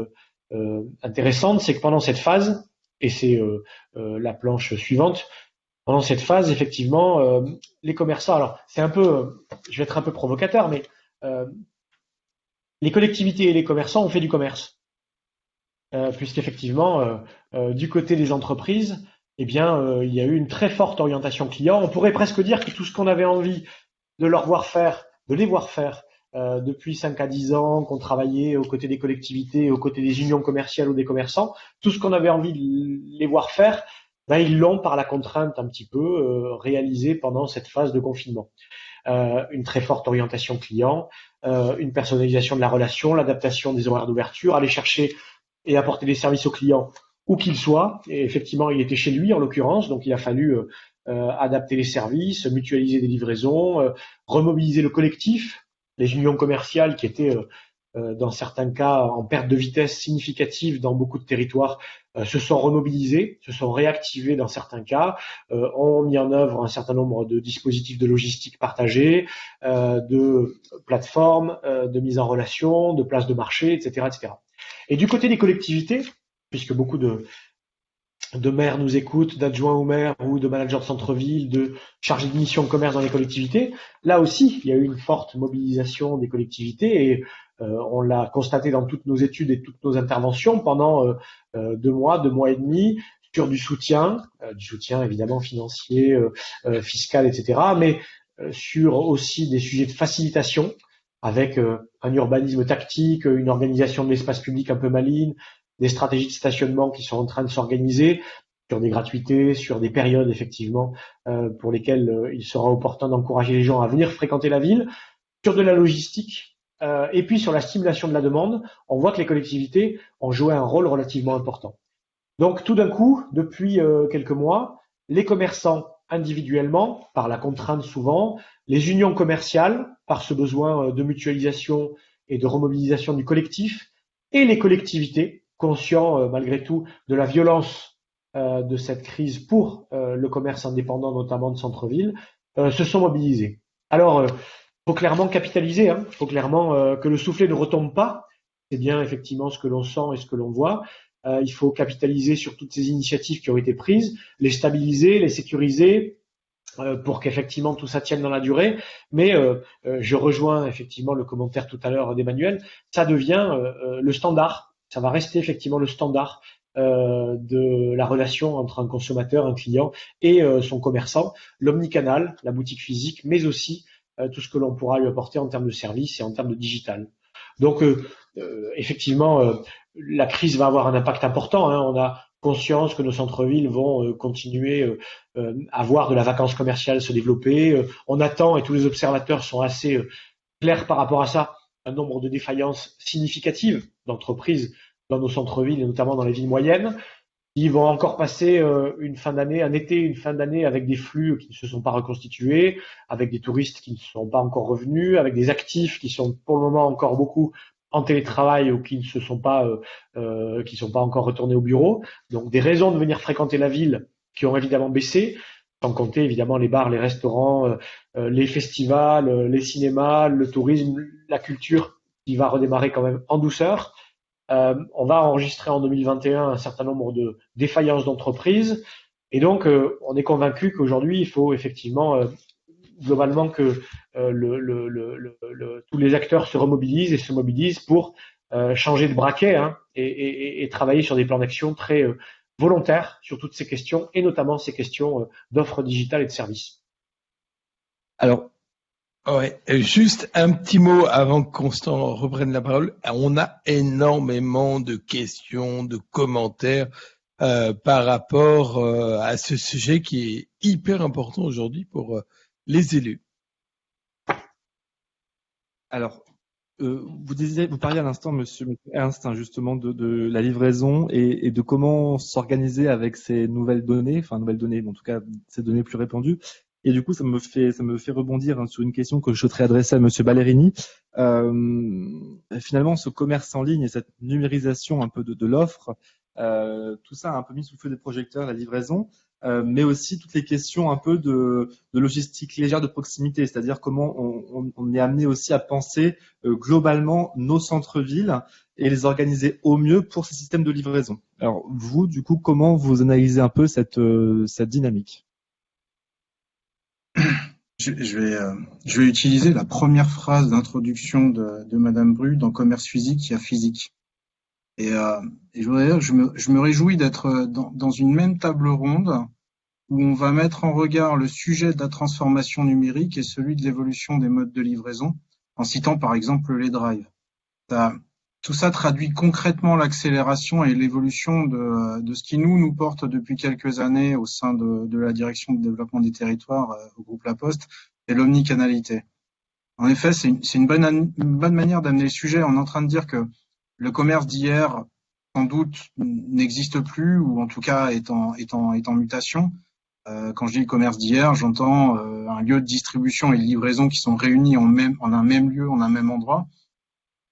intéressante, c'est que pendant cette phase, et c'est la planche suivante, pendant cette phase, effectivement, les commerçants, alors c'est un peu, je vais être un peu provocateur, mais les collectivités et les commerçants ont fait du commerce, puisqu'effectivement, du côté des entreprises, eh bien, il y a eu une très forte orientation client. On pourrait presque dire que tout ce qu'on avait envie de les voir faire depuis 5 à 10 ans, qu'on travaillait aux côtés des collectivités, aux côtés des unions commerciales ou des commerçants, tout ce qu'on avait envie de les voir faire, ben, ils l'ont par la contrainte un petit peu réalisé pendant cette phase de confinement. Une très forte orientation client, une personnalisation de la relation, l'adaptation des horaires d'ouverture, aller chercher et apporter des services aux clients où qu'il soit. Et effectivement, il était chez lui en l'occurrence, donc il a fallu adapter les services, mutualiser des livraisons, remobiliser le collectif, les unions commerciales qui étaient dans certains cas en perte de vitesse significative dans beaucoup de territoires, se sont remobilisés, se sont réactivés dans certains cas, ont mis en œuvre un certain nombre de dispositifs de logistique partagés, de plateformes, de mise en relation, de places de marché, etc., etc. Et du côté des collectivités, puisque beaucoup de maires nous écoutent, d'adjoints au maire ou de managers de centre-ville, de chargés de mission commerce dans les collectivités, là aussi, il y a eu une forte mobilisation des collectivités et on l'a constaté dans toutes nos études et toutes nos interventions pendant 2 mois et demi, sur du soutien évidemment financier, fiscal, etc., mais sur aussi des sujets de facilitation, avec un urbanisme tactique, une organisation de l'espace public un peu maligne, des stratégies de stationnement qui sont en train de s'organiser, sur des gratuités, sur des périodes effectivement pour lesquelles il sera opportun d'encourager les gens à venir fréquenter la ville, sur de la logistique, et puis sur la stimulation de la demande. On voit que les collectivités ont joué un rôle relativement important. Donc tout d'un coup, depuis quelques mois, les commerçants individuellement, par la contrainte souvent, les unions commerciales, par ce besoin de mutualisation et de remobilisation du collectif, et les collectivités, conscients malgré tout de la violence de cette crise pour le commerce indépendant, notamment de centre-ville, se sont mobilisés. Alors, faut clairement capitaliser, faut clairement que le soufflet ne retombe pas. C'est bien effectivement ce que l'on sent et ce que l'on voit. Il faut capitaliser sur toutes ces initiatives qui ont été prises, les stabiliser, les sécuriser, pour qu'effectivement tout ça tienne dans la durée. Mais je rejoins effectivement le commentaire tout à l'heure d'Emmanuel, ça devient le standard, ça va rester effectivement le standard de la relation entre un consommateur, un client et son commerçant, l'omnicanal, la boutique physique, mais aussi tout ce que l'on pourra lui apporter en termes de services et en termes de digital. Donc effectivement, la crise va avoir un impact important. On a conscience que nos centres-villes vont continuer à voir de la vacance commerciale se développer. On attend, et tous les observateurs sont assez clairs par rapport à ça, un nombre de défaillances significatives d'entreprises dans nos centres-villes et notamment dans les villes moyennes. Ils vont encore passer une fin d'année avec des flux qui ne se sont pas reconstitués, avec des touristes qui ne sont pas encore revenus, avec des actifs qui sont pour le moment encore beaucoup en télétravail ou qui ne sont pas encore retournés au bureau. Donc des raisons de venir fréquenter la ville qui ont évidemment baissé, sans compter évidemment les bars, les restaurants, les festivals, les cinémas, le tourisme, la culture qui va redémarrer quand même en douceur. On va enregistrer en 2021 un certain nombre de défaillances d'entreprises. Et donc, on est convaincu qu'aujourd'hui, il faut effectivement globalement que tous les acteurs se remobilisent et se mobilisent pour changer de braquet, hein, et travailler sur des plans d'action très volontaires sur toutes ces questions, et notamment ces questions d'offres digitales et de services. Alors, ouais, juste un petit mot avant que Constant reprenne la parole. On a énormément de questions, de commentaires par rapport à ce sujet qui est hyper important aujourd'hui pour les élus. alors, vous parliez à l'instant, Monsieur Ernst, hein, justement de la livraison et de comment s'organiser avec ces nouvelles données, mais en tout cas ces données plus répandues. Et du coup, ça me fait rebondir, hein, sur une question que je souhaiterais adresser à Monsieur Ballerini. Finalement, ce commerce en ligne et cette numérisation un peu de l'offre, tout ça a un peu mis sous le feu des projecteurs la livraison, mais aussi toutes les questions un peu de logistique légère de proximité, c'est-à-dire comment on est amené aussi à penser globalement nos centres-villes et les organiser au mieux pour ces systèmes de livraison. Alors vous, du coup, comment vous analysez un peu cette dynamique ? Je vais utiliser la première phrase d'introduction de Madame Bru dans Commerce physique, il y a physique. Et je voudrais dire, je me réjouis d'être dans une même table ronde où on va mettre en regard le sujet de la transformation numérique et celui de l'évolution des modes de livraison, en citant par exemple les drives. Tout ça traduit concrètement l'accélération et l'évolution de ce qui nous porte depuis quelques années au sein de la direction de développement des territoires au groupe La Poste, et l'omnicanalité. En effet, c'est une bonne manière d'amener le sujet. On est en train de dire que le commerce d'hier, sans doute, n'existe plus, ou en tout cas est en mutation. Quand je dis le commerce d'hier, j'entends un lieu de distribution et de livraison qui sont réunis en un même lieu, en un même endroit.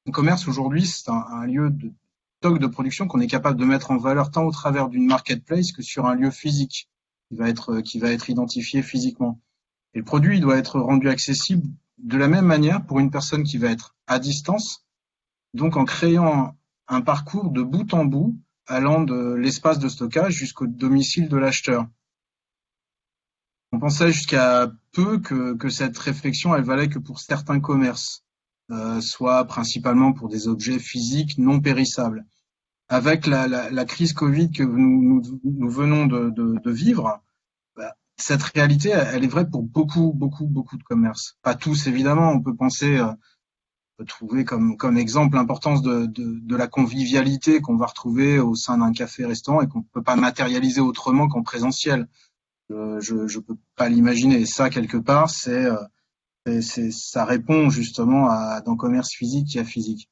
Le commerce aujourd'hui, c'est un lieu de stock de production qu'on est capable de mettre en valeur tant au travers d'une marketplace que sur un lieu physique qui va être identifié physiquement. Et le produit, il doit être rendu accessible de la même manière pour une personne qui va être à distance, donc en créant un parcours de bout en bout allant de l'espace de stockage jusqu'au domicile de l'acheteur. On pensait jusqu'à peu que cette réflexion, elle valait que pour certains commerces, soit principalement pour des objets physiques non périssables. Avec la crise Covid que nous venons de vivre, cette réalité, elle est vraie pour beaucoup de commerces. Pas tous, évidemment. On peut penser, on peut trouver comme exemple l'importance de la convivialité qu'on va retrouver au sein d'un café-restaurant et qu'on ne peut pas matérialiser autrement qu'en présentiel. Je peux pas l'imaginer. Et ça, quelque part, ça répond justement dans commerce physique, il y a physique.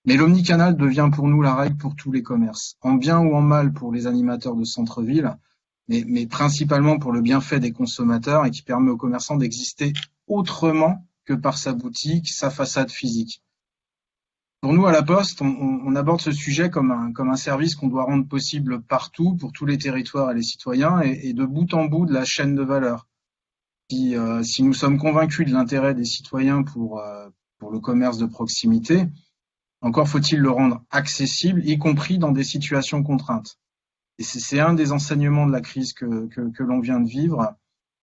Mais l'omnicanal devient pour nous la règle pour tous les commerces, en bien ou en mal pour les animateurs de centre-ville, mais principalement pour le bienfait des consommateurs et qui permet aux commerçants d'exister autrement que par sa boutique, sa façade physique. Pour nous, à La Poste, on aborde ce sujet comme un service qu'on doit rendre possible partout, pour tous les territoires et les citoyens, et de bout en bout de la chaîne de valeur. Si nous sommes convaincus de l'intérêt des citoyens pour le commerce de proximité, encore faut-il le rendre accessible, y compris dans des situations contraintes. Et c'est un des enseignements de la crise que l'on vient de vivre.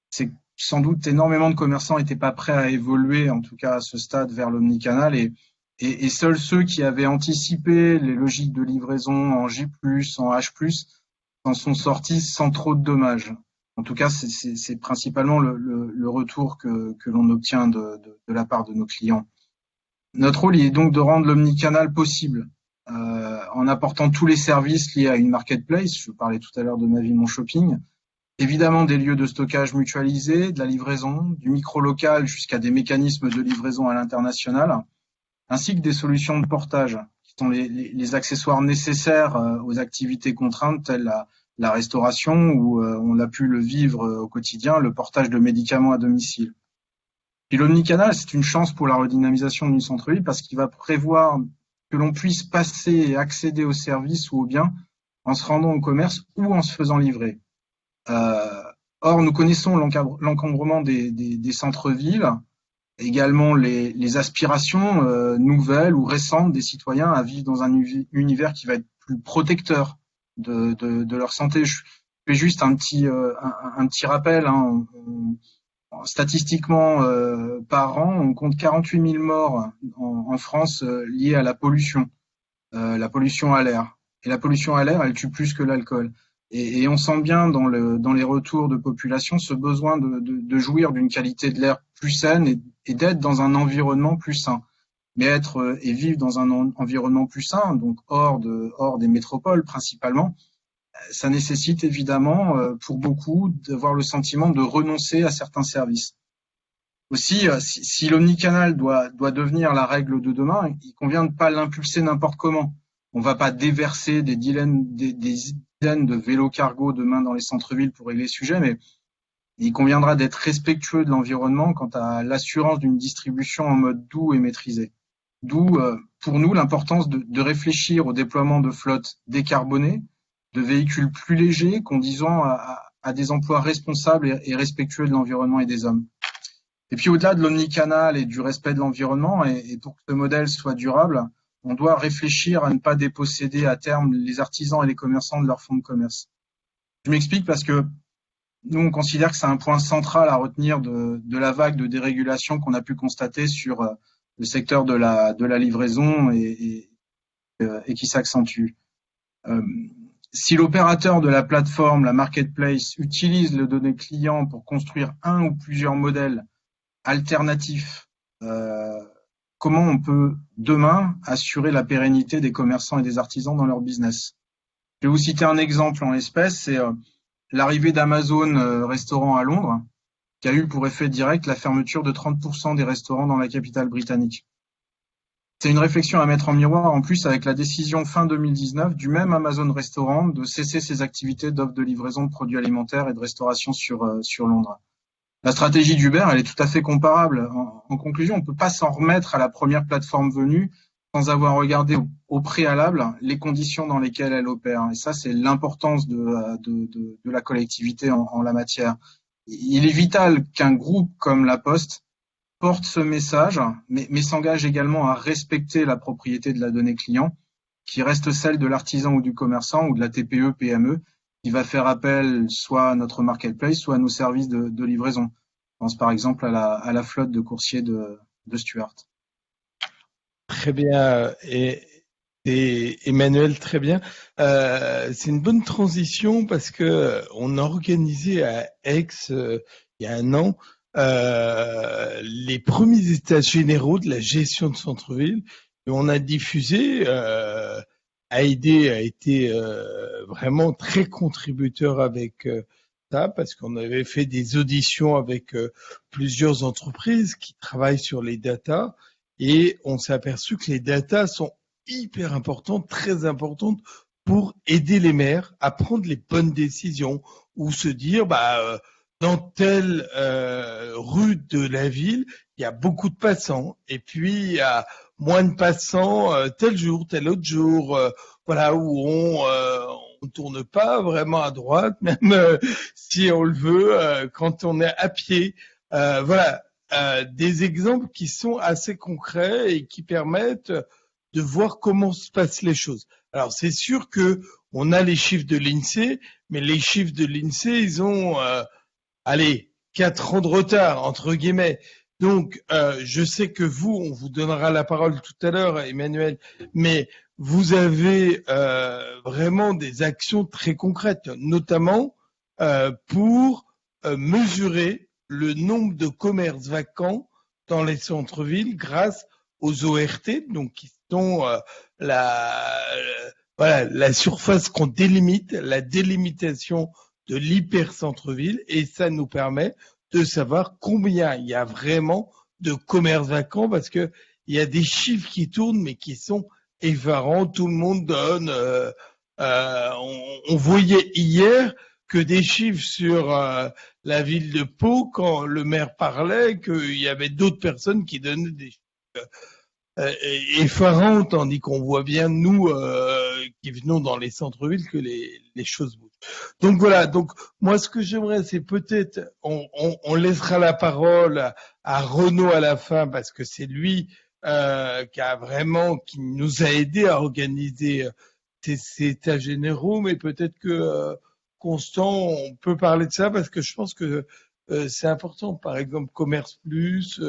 C'est que sans doute énormément de commerçants n'étaient pas prêts à évoluer, en tout cas à ce stade, vers l'omnicanal, et seuls ceux qui avaient anticipé les logiques de livraison en J+, en H+, en sont sortis sans trop de dommages. En tout cas, c'est principalement le retour que l'on obtient de la part de nos clients. Notre rôle est donc de rendre l'omnicanal possible, en apportant tous les services liés à une marketplace. Je parlais tout à l'heure de Ma Vie, Mon Shopping. Évidemment, des lieux de stockage mutualisés, de la livraison, du micro-local jusqu'à des mécanismes de livraison à l'international, ainsi que des solutions de portage, qui sont les accessoires nécessaires aux activités contraintes telles la restauration, où on a pu le vivre au quotidien, le portage de médicaments à domicile. Puis l'omnicanal, c'est une chance pour la redynamisation d'une centre-ville parce qu'il va prévoir que l'on puisse passer et accéder aux services ou aux biens en se rendant au commerce ou en se faisant livrer. Or, nous connaissons l'encombrement des centres-villes également les aspirations nouvelles ou récentes des citoyens à vivre dans un univers qui va être plus protecteur de leur santé. Je fais juste un petit rappel. Hein. Statistiquement, par an, on compte 48 000 morts en France liées à la pollution à l'air. Et la pollution à l'air, elle tue plus que l'alcool. Et on sent bien dans les retours de population ce besoin de jouir d'une qualité de l'air plus saine et d'être dans un environnement plus sain. Mais être et vivre dans un environnement plus sain, donc hors des métropoles principalement, ça nécessite évidemment pour beaucoup d'avoir le sentiment de renoncer à certains services. Aussi, si l'omnicanal doit devenir la règle de demain, il convient de pas l'impulser n'importe comment. On va pas déverser des dizaines de vélos cargo demain dans les centres-villes pour régler le sujet, mais il conviendra d'être respectueux de l'environnement quant à l'assurance d'une distribution en mode doux et maîtrisé. D'où, pour nous, l'importance de réfléchir au déploiement de flottes décarbonées, de véhicules plus légers, conduisant à des emplois responsables et respectueux de l'environnement et des hommes. Et puis au-delà de l'omnicanal et du respect de l'environnement, et pour que ce modèle soit durable, on doit réfléchir à ne pas déposséder à terme les artisans et les commerçants de leur fonds de commerce. Je m'explique parce que nous, on considère que c'est un point central à retenir de la vague de dérégulation qu'on a pu constater sur le secteur de la livraison et qui s'accentue. Si l'opérateur de la plateforme, la marketplace, utilise les données clients pour construire un ou plusieurs modèles alternatifs, comment on peut demain assurer la pérennité des commerçants et des artisans dans leur business? Je vais vous citer un exemple en l'espèce, c'est l'arrivée d'Amazon Restaurant à Londres, qui a eu pour effet direct la fermeture de 30% des restaurants dans la capitale britannique. C'est une réflexion à mettre en miroir en plus avec la décision fin 2019 du même Amazon Restaurant de cesser ses activités d'offre de livraison de produits alimentaires et de restauration sur Londres. La stratégie d'Uber, elle est tout à fait comparable. En conclusion, on ne peut pas s'en remettre à la première plateforme venue sans avoir regardé au préalable les conditions dans lesquelles elle opère. Et ça, c'est l'importance de la collectivité en la matière. Il est vital qu'un groupe comme La Poste porte ce message, mais s'engage également à respecter la propriété de la donnée client, qui reste celle de l'artisan ou du commerçant ou de la TPE, PME, qui va faire appel soit à notre marketplace, soit à nos services de livraison. Je pense par exemple à la flotte de coursiers de Stuart. Très bien, et Emmanuel, très bien. C'est une bonne transition parce que on a organisé à Aix il y a un an les premiers états généraux de la gestion de centre-ville et on a diffusé. AID a été vraiment très contributeur avec ça parce qu'on avait fait des auditions avec plusieurs entreprises qui travaillent sur les datas et on s'est aperçu que les datas sont hyper importantes, très importantes pour aider les maires à prendre les bonnes décisions ou se dire dans telle rue de la ville, il y a beaucoup de passants et puis il y a moins de passants tel jour, tel autre jour, voilà où on tourne pas vraiment à droite, même si on le veut quand on est à pied. Voilà, des exemples qui sont assez concrets et qui permettent de voir comment se passent les choses. Alors c'est sûr que on a les chiffres de l'INSEE, mais les chiffres de l'INSEE, ils ont 4 ans de retard entre guillemets. Donc, je sais que on vous donnera la parole tout à l'heure, Emmanuel, mais vous avez vraiment des actions très concrètes, notamment pour mesurer le nombre de commerces vacants dans les centres-villes grâce aux ORT, donc qui sont la surface qu'on délimite, la délimitation de l'hyper-centre-ville, et ça nous permet de savoir combien il y a vraiment de commerces vacants parce que il y a des chiffres qui tournent mais qui sont effarants. Tout le monde donne. On voyait hier que des chiffres sur la ville de Pau quand le maire parlait qu'il y avait d'autres personnes qui donnaient des chiffres effarant, tandis qu'on voit bien, nous, qui venons dans les centres-villes, que les choses bougent. Donc voilà, donc moi ce que j'aimerais, c'est peut-être, on laissera la parole à Renaud à la fin, parce que c'est lui qui nous a aidé à organiser ces états généraux, mais peut-être que Constant, on peut parler de ça, parce que je pense que c'est important. Par exemple, Commerce Plus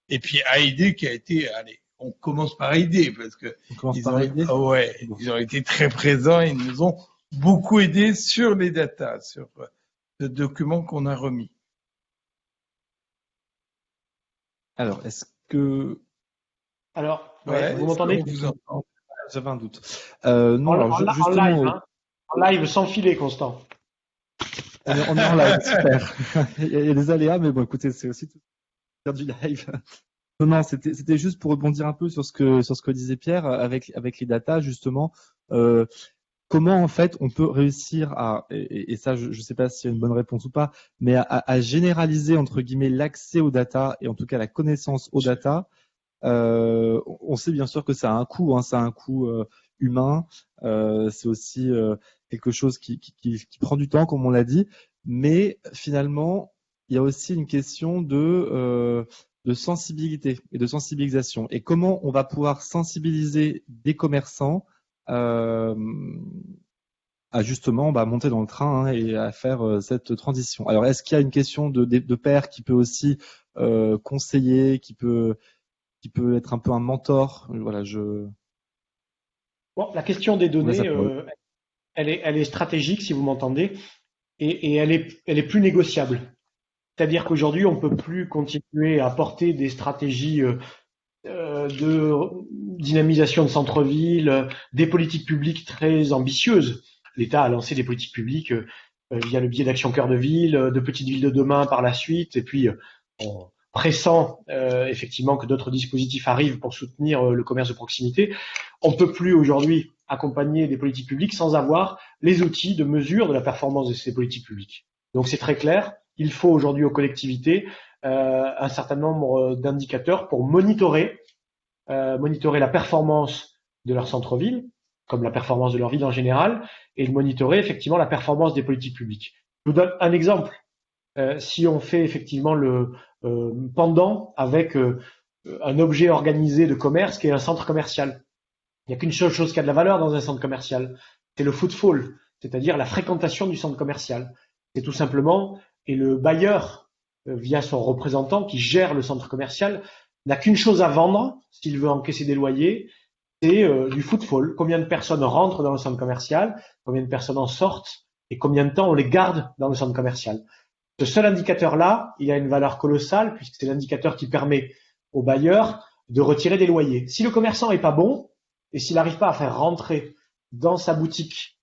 et puis AID qui a été, allez, on commence par AID parce que ils ont été très présents et ils nous ont beaucoup aidés sur les datas, sur le document qu'on a remis. Alors, est-ce que... Alors, vous m'entendez? J'avais un doute. En live, hein. En live sans filet, Constant. On est en live, super. Il y a des aléas, mais bon, écoutez, c'est aussi tout faire du live. Non, c'était juste pour rebondir un peu sur ce que disait Pierre avec les datas, justement. Comment en fait on peut réussir et ça je sais pas s'il y a une bonne réponse ou pas, mais à généraliser entre guillemets l'accès aux data et en tout cas la connaissance aux data. On sait bien sûr que ça a un coût, hein, ça a un coût humain. C'est aussi quelque chose qui prend du temps, comme on l'a dit, mais finalement il y a aussi une question de sensibilité et de sensibilisation. Et comment on va pouvoir sensibiliser des commerçants à justement monter dans le train, hein, et à faire cette transition. Alors, est-ce qu'il y a une question de père qui peut aussi conseiller, qui peut être un peu un mentor? Voilà, Bon, la question des données, elle est stratégique, si vous m'entendez, et elle est plus négociable. C'est-à-dire qu'aujourd'hui, on peut plus continuer à porter des stratégies de dynamisation de centre-ville, des politiques publiques très ambitieuses. L'État a lancé des politiques publiques via le biais d'Action Cœur de Ville, de Petites Villes de demain par la suite, et puis en pressant effectivement que d'autres dispositifs arrivent pour soutenir le commerce de proximité. On ne peut plus aujourd'hui accompagner des politiques publiques sans avoir les outils de mesure de la performance de ces politiques publiques. Donc c'est très clair, il faut aujourd'hui aux collectivités un certain nombre d'indicateurs pour monitorer la performance de leur centre-ville, comme la performance de leur ville en général, et de monitorer effectivement la performance des politiques publiques. Je vous donne un exemple. Si on fait effectivement le pendant avec un objet organisé de commerce qui est un centre commercial, il n'y a qu'une seule chose qui a de la valeur dans un centre commercial, c'est le footfall, c'est-à-dire la fréquentation du centre commercial. C'est tout simplement, et le bailleur, via son représentant qui gère le centre commercial, n'a qu'une chose à vendre s'il veut encaisser des loyers, c'est du footfall. Combien de personnes rentrent dans le centre commercial, combien de personnes en sortent et combien de temps on les garde dans le centre commercial. Ce seul indicateur-là, il a une valeur colossale puisque c'est l'indicateur qui permet au bailleur de retirer des loyers. Si le commerçant est pas bon et s'il n'arrive pas à faire rentrer dans sa boutique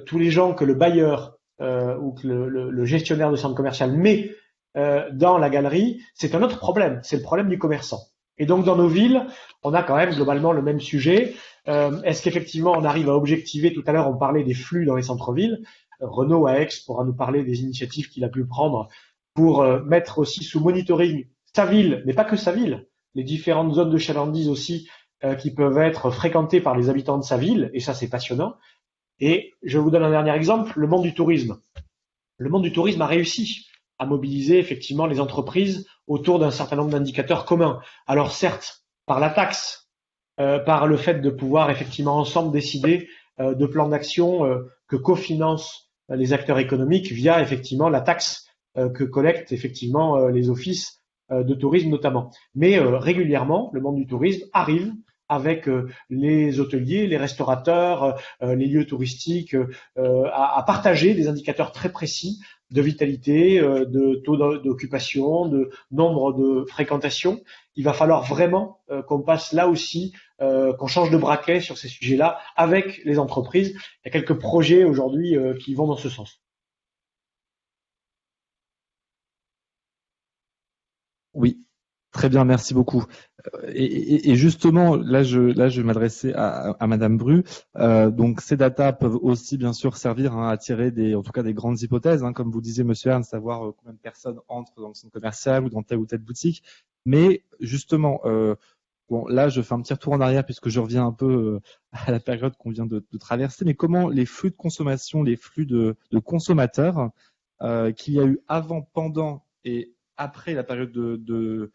tous les gens que le bailleur ou que le gestionnaire de centre commercial met dans la galerie, c'est un autre problème. C'est le problème du commerçant. Et donc dans nos villes, on a quand même globalement le même sujet. Est-ce qu'effectivement on arrive à objectiver? Tout à l'heure, on parlait des flux dans les centres-villes. Renaud à Aix pourra nous parler des initiatives qu'il a pu prendre pour mettre aussi sous monitoring sa ville, mais pas que sa ville, les différentes zones de chalandise aussi qui peuvent être fréquentées par les habitants de sa ville, et ça c'est passionnant. Et je vous donne un dernier exemple, le monde du tourisme. Le monde du tourisme a réussi à mobiliser effectivement les entreprises autour d'un certain nombre d'indicateurs communs. Alors certes, par la taxe, par le fait de pouvoir effectivement ensemble décider de plans d'action que cofinancent les acteurs économiques via effectivement la taxe que collectent effectivement les offices de tourisme notamment. Mais régulièrement, le monde du tourisme arrive avec les hôteliers, les restaurateurs, les lieux touristiques, à partager des indicateurs très précis de vitalité, de taux d'occupation, de nombre de fréquentations. Il va falloir vraiment qu'on passe là aussi, qu'on change de braquet sur ces sujets-là avec les entreprises. Il y a quelques projets aujourd'hui qui vont dans ce sens. Oui, très bien, merci beaucoup. Et justement, là, je vais m'adresser à Madame Bru. Donc, ces datas peuvent aussi, bien sûr, servir à tirer en tout cas des grandes hypothèses, hein, comme vous disiez, Monsieur Ernst, savoir combien de personnes entrent dans le centre commercial ou dans telle ou telle boutique. Mais justement, Bon, là, je fais un petit retour en arrière puisque je reviens un peu à la période qu'on vient de traverser. Mais comment les flux de consommation, les flux de consommateurs qu'il y a eu avant, pendant et après la période de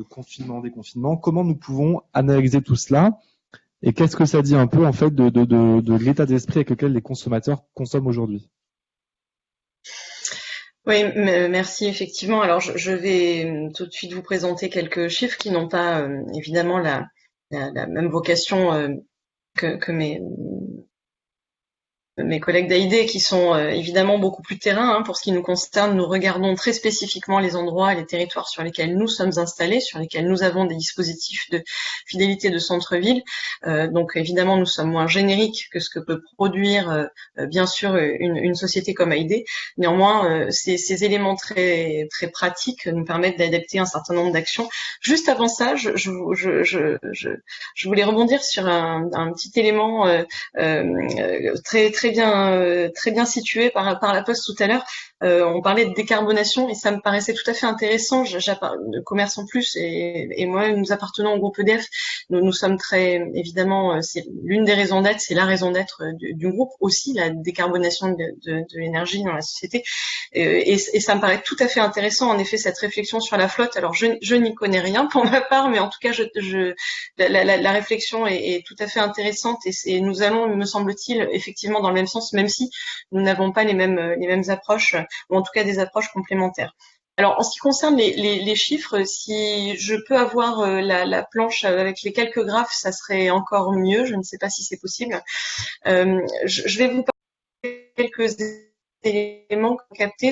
confinement, déconfinement, comment nous pouvons analyser tout cela et qu'est-ce que ça dit un peu en fait de l'état d'esprit avec lequel les consommateurs consomment aujourd'hui? Oui, merci effectivement. Alors je vais tout de suite vous présenter quelques chiffres qui n'ont pas évidemment la même vocation que mes collègues d'AID qui sont évidemment beaucoup plus terrain. Hein, pour ce qui nous concerne, nous regardons très spécifiquement les endroits, les territoires sur lesquels nous sommes installés, sur lesquels nous avons des dispositifs de fidélité de centre-ville. Donc évidemment, nous sommes moins génériques que ce que peut produire bien sûr une société comme AID. Néanmoins, ces éléments très très pratiques nous permettent d'adapter un certain nombre d'actions. Juste avant ça, je voulais rebondir sur un petit élément très bien situé par la Poste tout à l'heure. On parlait de décarbonation et ça me paraissait tout à fait intéressant. Commerce en plus et moi, nous appartenons au groupe EDF. Nous sommes très évidemment, c'est l'une des raisons d'être, c'est la raison d'être du groupe aussi, la décarbonation de l'énergie dans la société. Et ça me paraît tout à fait intéressant, en effet, cette réflexion sur la flotte. Alors, je n'y connais rien pour ma part, mais en tout cas, la réflexion est tout à fait intéressante et nous allons, me semble-t-il, effectivement dans le même sens, même si nous n'avons pas les mêmes approches, ou en tout cas des approches complémentaires. Alors, en ce qui concerne les chiffres, si je peux avoir la planche avec les quelques graphes, ça serait encore mieux. Je ne sais pas si c'est possible. Je vais vous parler de quelques éléments captés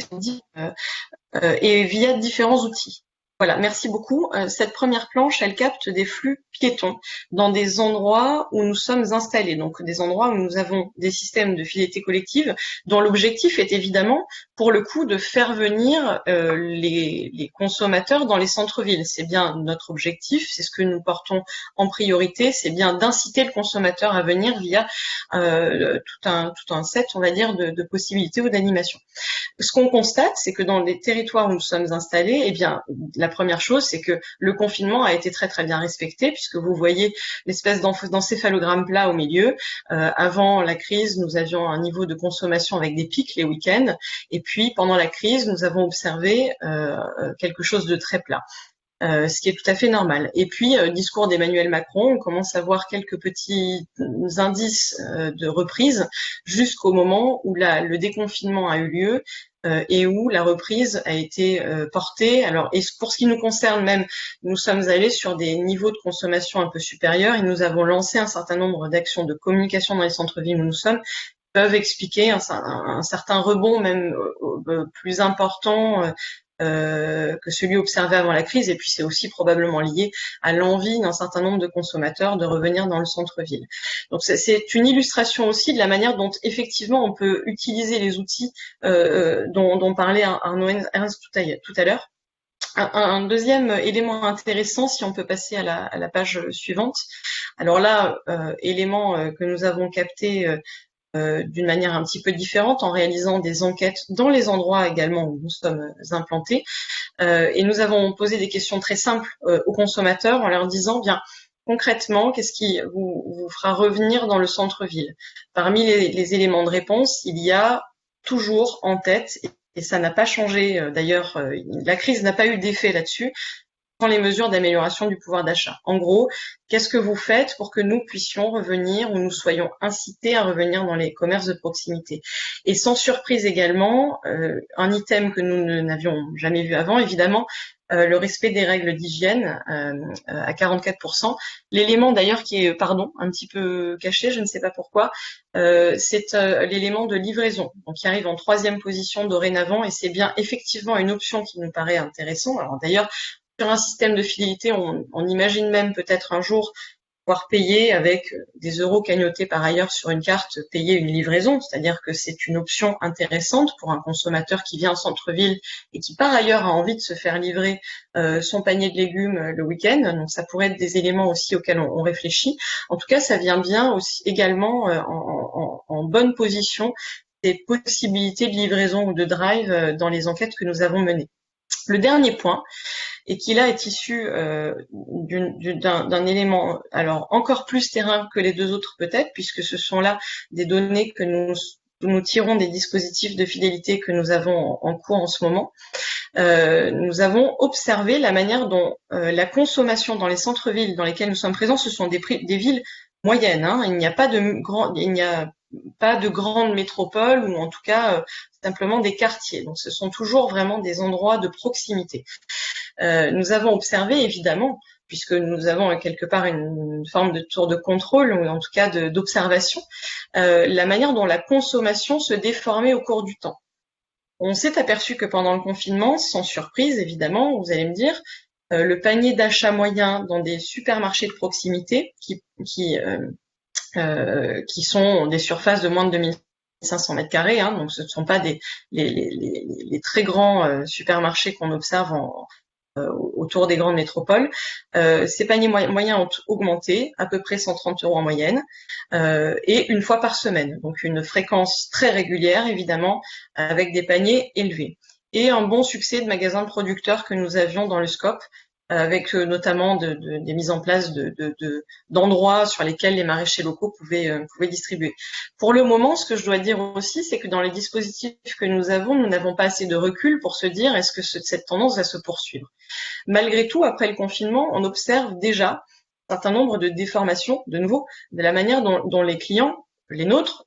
et via différents outils. Voilà, merci beaucoup. Cette première planche, elle capte des flux piétons dans des endroits où nous sommes installés, donc des endroits où nous avons des systèmes de fidélité collective dont l'objectif est évidemment, pour le coup, de faire venir les consommateurs dans les centres-villes. C'est bien notre objectif, c'est ce que nous portons en priorité, c'est bien d'inciter le consommateur à venir via tout un set, on va dire, de possibilités ou d'animations. Ce qu'on constate, c'est que dans les territoires où nous sommes installés, eh bien, la première chose, c'est que le confinement a été très très bien respecté, puisque vous voyez l'espèce d'encéphalogramme plat au milieu. Avant la crise, nous avions un niveau de consommation avec des pics les week-ends, et puis pendant la crise, nous avons observé quelque chose de très plat. Ce qui est tout à fait normal. Et puis, discours d'Emmanuel Macron, on commence à voir quelques petits indices de reprise jusqu'au moment où le déconfinement a eu lieu et où la reprise a été portée. Alors, et pour ce qui nous concerne même, nous sommes allés sur des niveaux de consommation un peu supérieurs et nous avons lancé un certain nombre d'actions de communication dans les centres-villes où nous sommes, peuvent expliquer un certain rebond même plus important que celui observé avant la crise, et puis c'est aussi probablement lié à l'envie d'un certain nombre de consommateurs de revenir dans le centre-ville. Donc c'est une illustration aussi de la manière dont effectivement on peut utiliser les outils dont parlait Arnaud Ernst tout à l'heure. Un deuxième élément intéressant, si on peut passer à la page suivante. Alors là, élément que nous avons capté d'une manière un petit peu différente en réalisant des enquêtes dans les endroits également où nous sommes implantés. Et nous avons posé des questions très simples aux consommateurs en leur disant, bien, concrètement, qu'est-ce qui vous fera revenir dans le centre-ville? Parmi les éléments de réponse, il y a toujours en tête, et ça n'a pas changé, d'ailleurs, la crise n'a pas eu d'effet là-dessus, les mesures d'amélioration du pouvoir d'achat. En gros, qu'est-ce que vous faites pour que nous puissions revenir ou nous soyons incités à revenir dans les commerces de proximité? Et sans surprise également, un item que nous n'avions jamais vu avant, évidemment, le respect des règles d'hygiène à 44%. L'élément d'ailleurs qui est, un petit peu caché, je ne sais pas pourquoi, c'est l'élément de livraison, donc qui arrive en 3e position dorénavant, et c'est bien effectivement une option qui nous paraît intéressante. Alors d'ailleurs, sur un système de fidélité, on imagine même peut-être un jour pouvoir payer avec des euros cagnotés par ailleurs sur une carte, payer une livraison, c'est-à-dire que c'est une option intéressante pour un consommateur qui vient en centre-ville et qui par ailleurs a envie de se faire livrer son panier de légumes le week-end. Donc ça pourrait être des éléments aussi auxquels on réfléchit. En tout cas, ça vient bien aussi également en bonne position des possibilités de livraison ou de drive dans les enquêtes que nous avons menées. Le dernier point, et qui là est issu d'un élément alors encore plus terrain que les deux autres peut-être, puisque ce sont là des données que nous tirons des dispositifs de fidélité que nous avons en cours en ce moment. Nous avons observé la manière dont la consommation dans les centres-villes dans lesquels nous sommes présents, ce sont des villes moyennes, hein. Il n'y a pas de grandes métropoles, ou en tout cas simplement des quartiers. Donc ce sont toujours vraiment des endroits de proximité. Nous avons observé évidemment, puisque nous avons quelque part une forme de tour de contrôle, ou en tout cas d'observation, la manière dont la consommation se déformait au cours du temps. On s'est aperçu que pendant le confinement, sans surprise évidemment, vous allez me dire, le panier d'achat moyen dans des supermarchés de proximité qui sont des surfaces de moins de 2500 mètres carrés, hein, donc ce ne sont pas les très grands supermarchés qu'on observe autour des grandes métropoles. Ces paniers moyens ont augmenté, à peu près 130 € en moyenne, et une fois par semaine. Donc une fréquence très régulière, évidemment, avec des paniers élevés. Et un bon succès de magasins de producteurs que nous avions dans le scope, avec notamment des mises en place d'endroits sur lesquels les maraîchers locaux pouvaient distribuer. Pour le moment, ce que je dois dire aussi, c'est que dans les dispositifs que nous avons, nous n'avons pas assez de recul pour se dire est-ce que cette tendance va se poursuivre. Malgré tout, après le confinement, on observe déjà un certain nombre de déformations, de nouveau, de la manière dont les clients, les nôtres,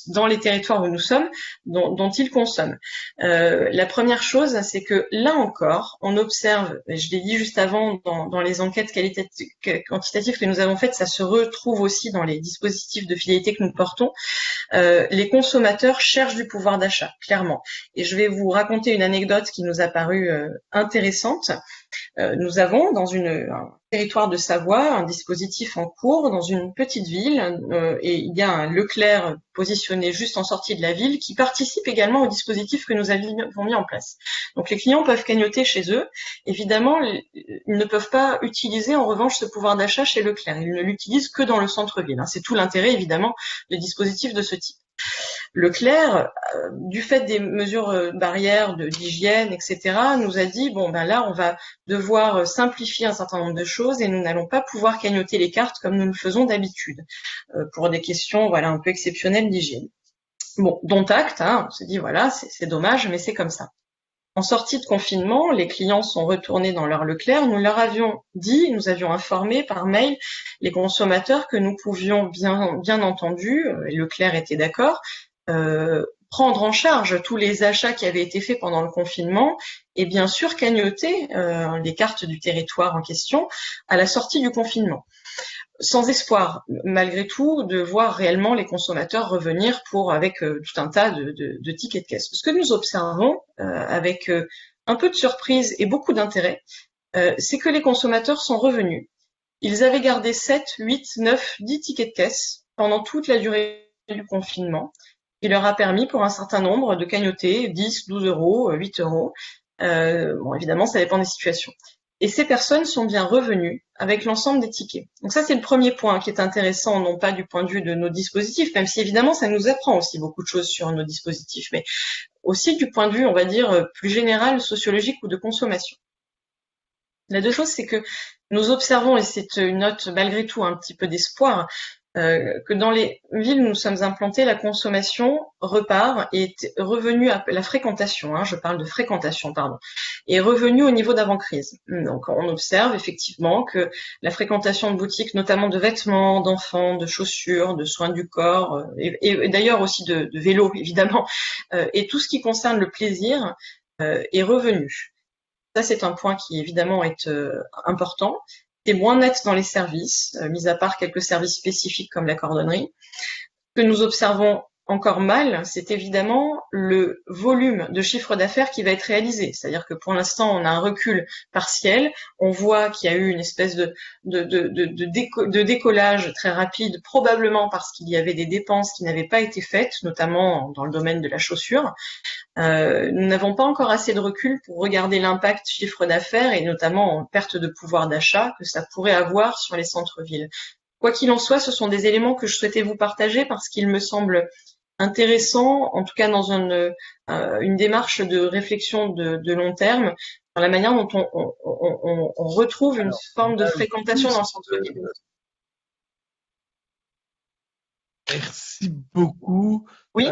dans les territoires où nous sommes, dont ils consomment. La première chose, c'est que là encore, on observe, et je l'ai dit juste avant, dans les enquêtes quantitatives que nous avons faites, ça se retrouve aussi dans les dispositifs de fidélité que nous portons, les consommateurs cherchent du pouvoir d'achat, clairement. Et je vais vous raconter une anecdote qui nous a paru intéressante. Nous avons dans un territoire de Savoie un dispositif en cours dans une petite ville, et il y a un Leclerc positionné juste en sortie de la ville qui participe également au dispositif que nous avons mis en place. Donc les clients peuvent cagnotter chez eux. Évidemment, ils ne peuvent pas utiliser en revanche ce pouvoir d'achat chez Leclerc. Ils ne l'utilisent que dans le centre-ville. C'est tout l'intérêt évidemment de dispositifs de ce type. Leclerc, du fait des mesures barrières d'hygiène, etc., nous a dit bon ben là on va devoir simplifier un certain nombre de choses et nous n'allons pas pouvoir cagnotter les cartes comme nous le faisons d'habitude pour des questions voilà un peu exceptionnelles d'hygiène. Bon, dont acte, hein, on s'est dit voilà c'est dommage mais c'est comme ça. En sortie de confinement, les clients sont retournés dans leur Leclerc. Nous leur avions dit, nous avions informé par mail les consommateurs que nous pouvions bien entendu, et Leclerc était d'accord, prendre en charge tous les achats qui avaient été faits pendant le confinement et bien sûr cagnoter les cartes du territoire en question à la sortie du confinement. Sans espoir, malgré tout, de voir réellement les consommateurs revenir avec tout un tas de tickets de caisse. Ce que nous observons avec un peu de surprise et beaucoup d'intérêt, c'est que les consommateurs sont revenus. Ils avaient gardé 7, 8, 9, 10 tickets de caisse pendant toute la durée du confinement, qui leur a permis pour un certain nombre de cagnoter 10, 12 €, 8 €. Bon, évidemment, ça dépend des situations. Et ces personnes sont bien revenues avec l'ensemble des tickets. Donc ça, c'est le premier point qui est intéressant, non pas du point de vue de nos dispositifs, même si évidemment, ça nous apprend aussi beaucoup de choses sur nos dispositifs, mais aussi du point de vue, on va dire, plus général, sociologique ou de consommation. La deuxième chose, c'est que nous observons, et c'est une note malgré tout un petit peu d'espoir, que dans les villes où nous sommes implantés, la consommation repart et est revenue à la fréquentation, hein, je parle de fréquentation, pardon, est revenue au niveau d'avant-crise. Donc on observe effectivement que la fréquentation de boutiques, notamment de vêtements d'enfants, de chaussures, de soins du corps, et d'ailleurs aussi de vélos évidemment, et tout ce qui concerne le plaisir est revenu. Ça c'est un point qui évidemment est important. C'est moins net dans les services, mis à part quelques services spécifiques comme la cordonnerie. Ce que nous observons encore mal, c'est évidemment le volume de chiffre d'affaires qui va être réalisé. C'est-à-dire que pour l'instant, on a un recul partiel. On voit qu'il y a eu une espèce de décollage très rapide, probablement parce qu'il y avait des dépenses qui n'avaient pas été faites, notamment dans le domaine de la chaussure. Nous n'avons pas encore assez de recul pour regarder l'impact chiffre d'affaires et notamment en perte de pouvoir d'achat que ça pourrait avoir sur les centres-villes. Quoi qu'il en soit, ce sont des éléments que je souhaitais vous partager parce qu'il me semble intéressant, en tout cas dans une démarche de réflexion de long terme, dans la manière dont on retrouve une forme de fréquentation dans le centre-ville. Merci beaucoup. Oui.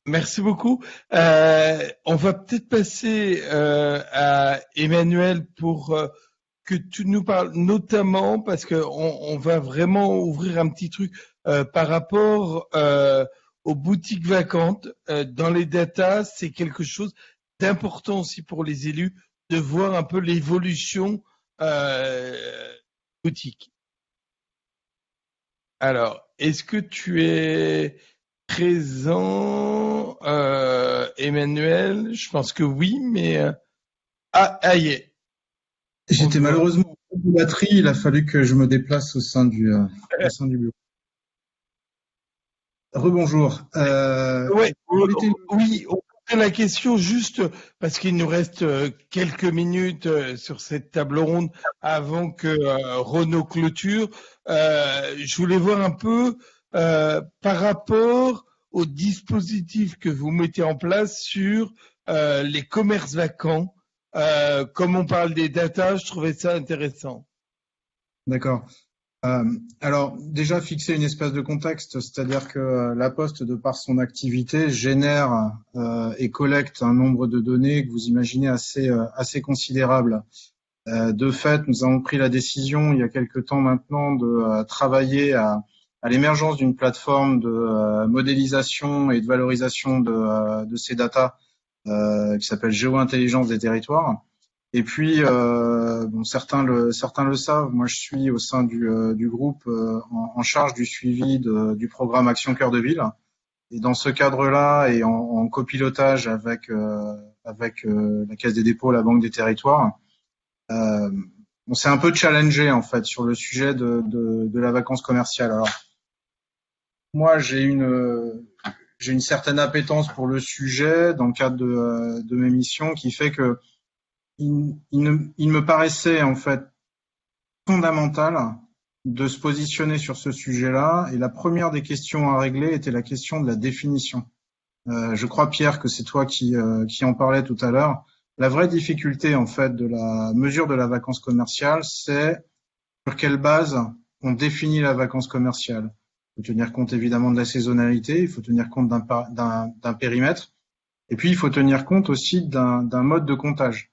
Merci beaucoup. On va peut-être passer à Emmanuel pour que tu nous parles, notamment parce que on va vraiment ouvrir un petit truc par rapport aux boutiques vacantes. Dans les datas, c'est quelque chose d'important aussi pour les élus de voir un peu l'évolution boutique. Alors, est-ce que tu es présent, Emmanuel? Je pense que oui, mais y est. J'étais malheureusement en de batterie, il a fallu que je me déplace au sein du bureau. Rebonjour. Oui, on pose la question juste parce qu'il nous reste quelques minutes sur cette table ronde avant que Renaud clôture. Je voulais voir un peu par rapport au dispositif que vous mettez en place sur les commerces vacants. Comme on parle des data, je trouvais ça intéressant. D'accord. Alors déjà fixer une espèce de contexte, c'est-à-dire que La Poste, de par son activité, génère et collecte un nombre de données que vous imaginez assez considérable. De fait, nous avons pris la décision il y a quelque temps maintenant de travailler à l'émergence d'une plateforme de modélisation et de valorisation de ces datas qui s'appelle Géo-intelligence des territoires. Et puis, bon, certains le savent, moi je suis au sein du groupe en charge du suivi du programme Action Cœur de Ville. Et dans ce cadre-là et en copilotage avec la Caisse des dépôts, la Banque des territoires, on s'est un peu challengé en fait sur le sujet de la vacance commerciale. Alors, moi j'ai une certaine appétence pour le sujet dans le cadre de mes missions qui fait que il me paraissait en fait fondamental de se positionner sur ce sujet-là. Et la première des questions à régler était la question de la définition. Je crois, Pierre, que c'est toi qui en parlais tout à l'heure. La vraie difficulté en fait de la mesure de la vacance commerciale, c'est sur quelle base on définit la vacance commerciale. Il faut tenir compte évidemment de la saisonnalité, il faut tenir compte d'un périmètre, et puis il faut tenir compte aussi d'un mode de comptage.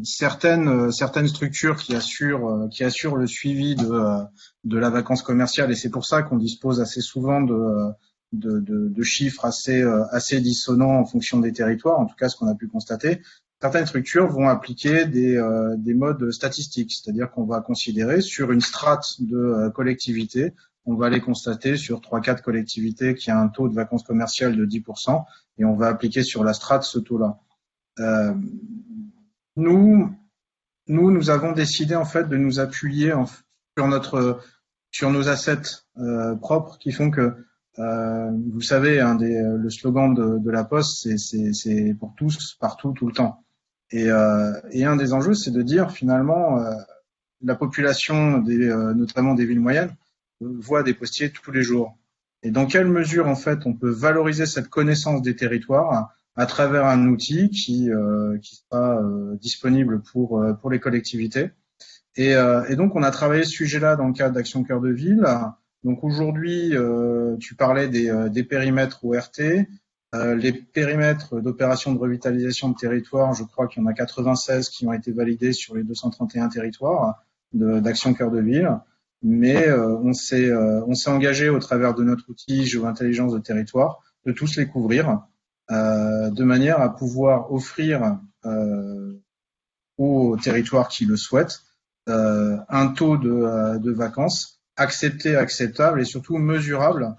Certaines structures qui assurent le suivi de la vacance commerciale, et c'est pour ça qu'on dispose assez souvent de chiffres assez dissonants en fonction des territoires, en tout cas ce qu'on a pu constater. Certaines structures vont appliquer des modes statistiques, c'est-à-dire qu'on va considérer sur une strate de collectivités, on va les constater sur 3-4 collectivités qui a un taux de vacance commerciale de 10%, et on va appliquer sur la strate ce taux-là. Nous avons décidé en fait de nous appuyer sur nos assets propres qui font que vous savez, le slogan de La Poste, c'est pour tous, partout, tout le temps. Et un des enjeux, c'est de dire finalement, la population, notamment des villes moyennes, voit des postiers tous les jours. Et dans quelle mesure, en fait, on peut valoriser cette connaissance des territoires à travers un outil qui sera disponible pour les collectivités. Et donc, on a travaillé ce sujet-là dans le cadre d'Action Cœur de Ville. Donc aujourd'hui, tu parlais des périmètres ORT, les périmètres d'opération de revitalisation de territoire, je crois qu'il y en a 96 qui ont été validés sur les 231 territoires d'Action Cœur de Ville. Mais on s'est engagé au travers de notre outil Géo-intelligence de territoire de tous les couvrir, de manière à pouvoir offrir aux territoires qui le souhaitent un taux de vacances acceptable et surtout mesurable.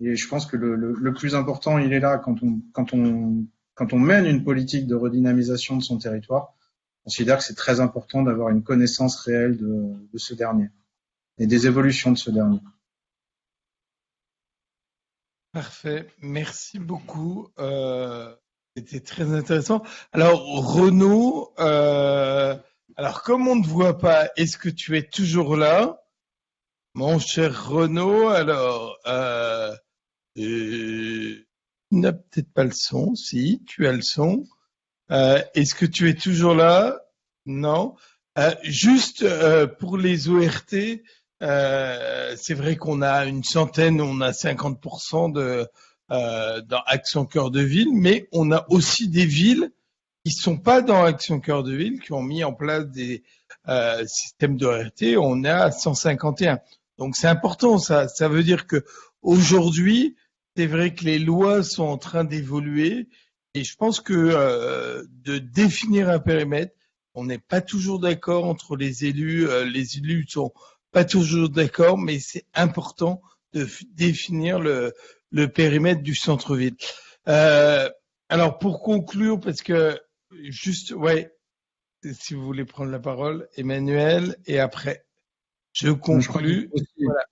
Et je pense que le plus important, il est là quand on mène une politique de redynamisation de son territoire. On considère que c'est très important d'avoir une connaissance réelle de ce dernier et des évolutions de ce dernier. Parfait, merci beaucoup. C'était très intéressant. Alors Renaud, alors comme on ne te voit pas, est-ce que tu es toujours là, mon cher Renaud? Alors Tu n'as peut-être pas le son. Si, tu as le son. Est-ce que tu es toujours là? Non. Juste pour les ORT, c'est vrai qu'on a une centaine, on a 50% dans Action Cœur de Ville, mais on a aussi des villes qui sont pas dans Action Cœur de Ville, qui ont mis en place des systèmes d'ORT. On est à 151. Donc c'est important, ça. Ça veut dire que aujourd'hui, c'est vrai que les lois sont en train d'évoluer. Et je pense que de définir un périmètre, on n'est pas toujours d'accord entre les élus. Les élus sont pas toujours d'accord, mais c'est important de définir le périmètre du centre-ville. Alors pour conclure, parce que juste, ouais, si vous voulez prendre la parole, Emmanuel, et après je conclue.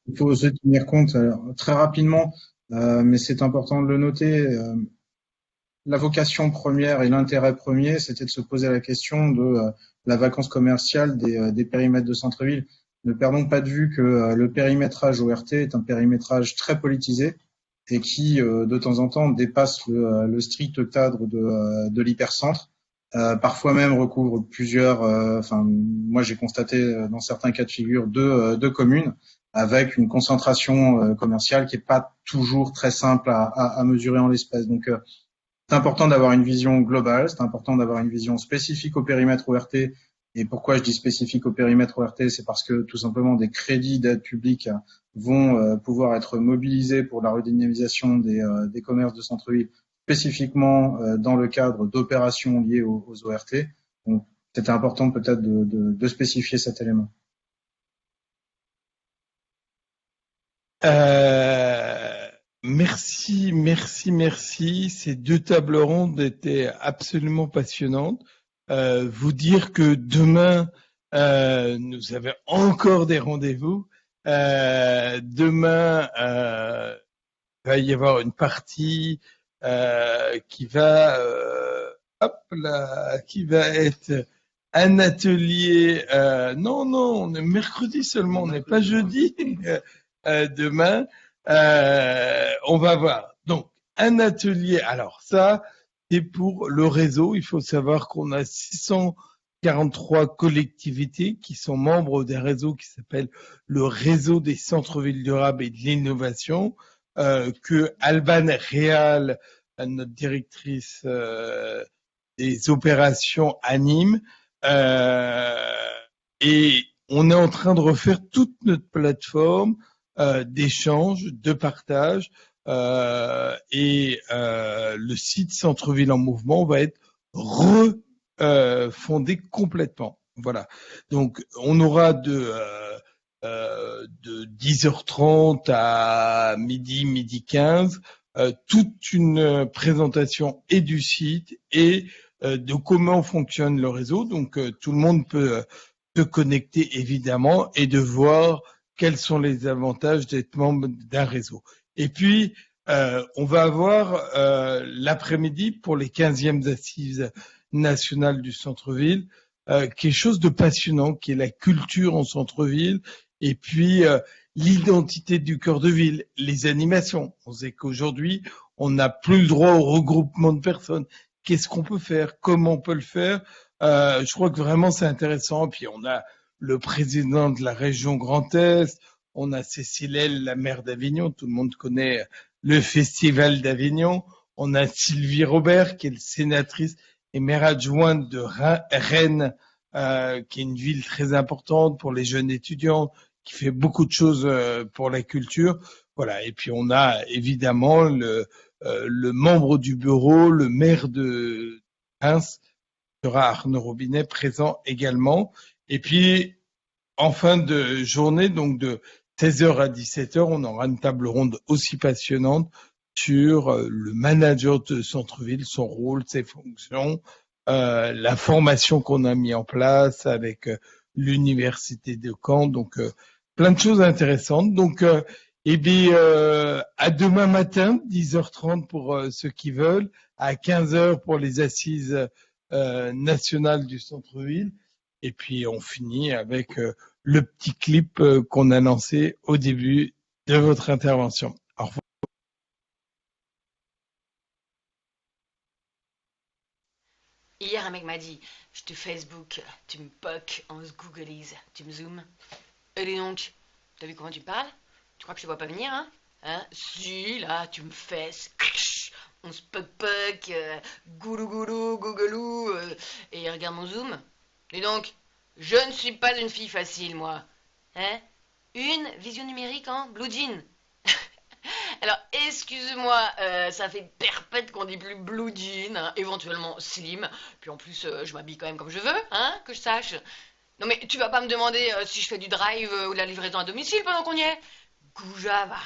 Il faut aussi tenir compte très rapidement, mais c'est important de le noter. La vocation première et l'intérêt premier, c'était de se poser la question de la vacance commerciale des périmètres de centre-ville. Ne perdons pas de vue que le périmétrage ORT est un périmétrage très politisé et qui, de temps en temps, dépasse le strict cadre de l'hypercentre. Parfois même recouvre plusieurs. Moi, j'ai constaté dans certains cas de figure deux communes avec une concentration commerciale qui est pas toujours très simple à mesurer en l'espèce. Donc c'est important d'avoir une vision globale, c'est important d'avoir une vision spécifique au périmètre ORT. Et pourquoi je dis spécifique au périmètre ORT, c'est parce que tout simplement des crédits d'aide publique vont pouvoir être mobilisés pour la redynamisation des commerces de centre-ville, spécifiquement dans le cadre d'opérations liées aux ORT. Donc c'était important peut-être de spécifier cet élément. Merci. Ces deux tables rondes étaient absolument passionnantes. Vous dire que demain, nous avons encore des rendez-vous. Demain, il va y avoir une partie qui va être un atelier. Non, on est mercredi seulement, on n'est pas jeudi. Demain. On va voir. Donc, un atelier. Alors ça, c'est pour le réseau. Il faut savoir qu'on a 643 collectivités qui sont membres d'un réseau qui s'appelle le réseau des centres-villes durables et de l'innovation, que Alban Réal, notre directrice des opérations, anime. Et on est en train de refaire toute notre plateforme d'échange, de partage, et le site Centre-Ville en Mouvement va être refondé complètement. Voilà. Donc, on aura de 10h30 à midi 15, toute une présentation et du site et de comment fonctionne le réseau. Donc, tout le monde peut se connecter évidemment et de voir quels sont les avantages d'être membre d'un réseau. Et puis, on va avoir l'après-midi pour les 15e assises nationales du centre-ville, quelque chose de passionnant, qui est la culture en centre-ville, et puis l'identité du cœur de ville, les animations. On sait qu'aujourd'hui, on n'a plus le droit au regroupement de personnes. Qu'est-ce qu'on peut faire? Comment on peut le faire? Je crois que vraiment c'est intéressant. Puis on a le président de la région Grand Est, on a Cécile L, la maire d'Avignon, tout le monde connaît le festival d'Avignon, on a Sylvie Robert qui est sénatrice et maire adjointe de Rennes, qui est une ville très importante pour les jeunes étudiants, qui fait beaucoup de choses pour la culture. Voilà. Et puis on a évidemment le membre du bureau, le maire de Reims, sera Arnaud Robinet présent également. Et puis, en fin de journée, donc de 16h à 17h, on aura une table ronde aussi passionnante sur le manager de centre-ville, son rôle, ses fonctions, la formation qu'on a mis en place avec l'université de Caen. Donc, plein de choses intéressantes. Donc, à demain matin, 10h30 pour ceux qui veulent, à 15h pour les assises nationales du centre-ville. Et puis, on finit avec le petit clip qu'on a lancé au début de votre intervention. Au revoir. m'a dit, je te Facebook, tu me poques, on se googleise, tu me zoomes. Et dis donc, t'as vu comment tu parles? Tu crois que je te vois pas venir, hein? Si, là, tu me fesses, on se poc-poc, goulou goulou, gougelou, et regarde mon zoom. Et donc, je ne suis pas une fille facile, moi. Hein? Une vision numérique en blue jean. Alors, excuse-moi, ça fait perpète qu'on dit plus blue jean, hein, éventuellement slim. Puis en plus, je m'habille quand même comme je veux, hein, que je sache. Non mais tu vas pas me demander si je fais du drive ou de la livraison à domicile pendant qu'on y est? Goujava.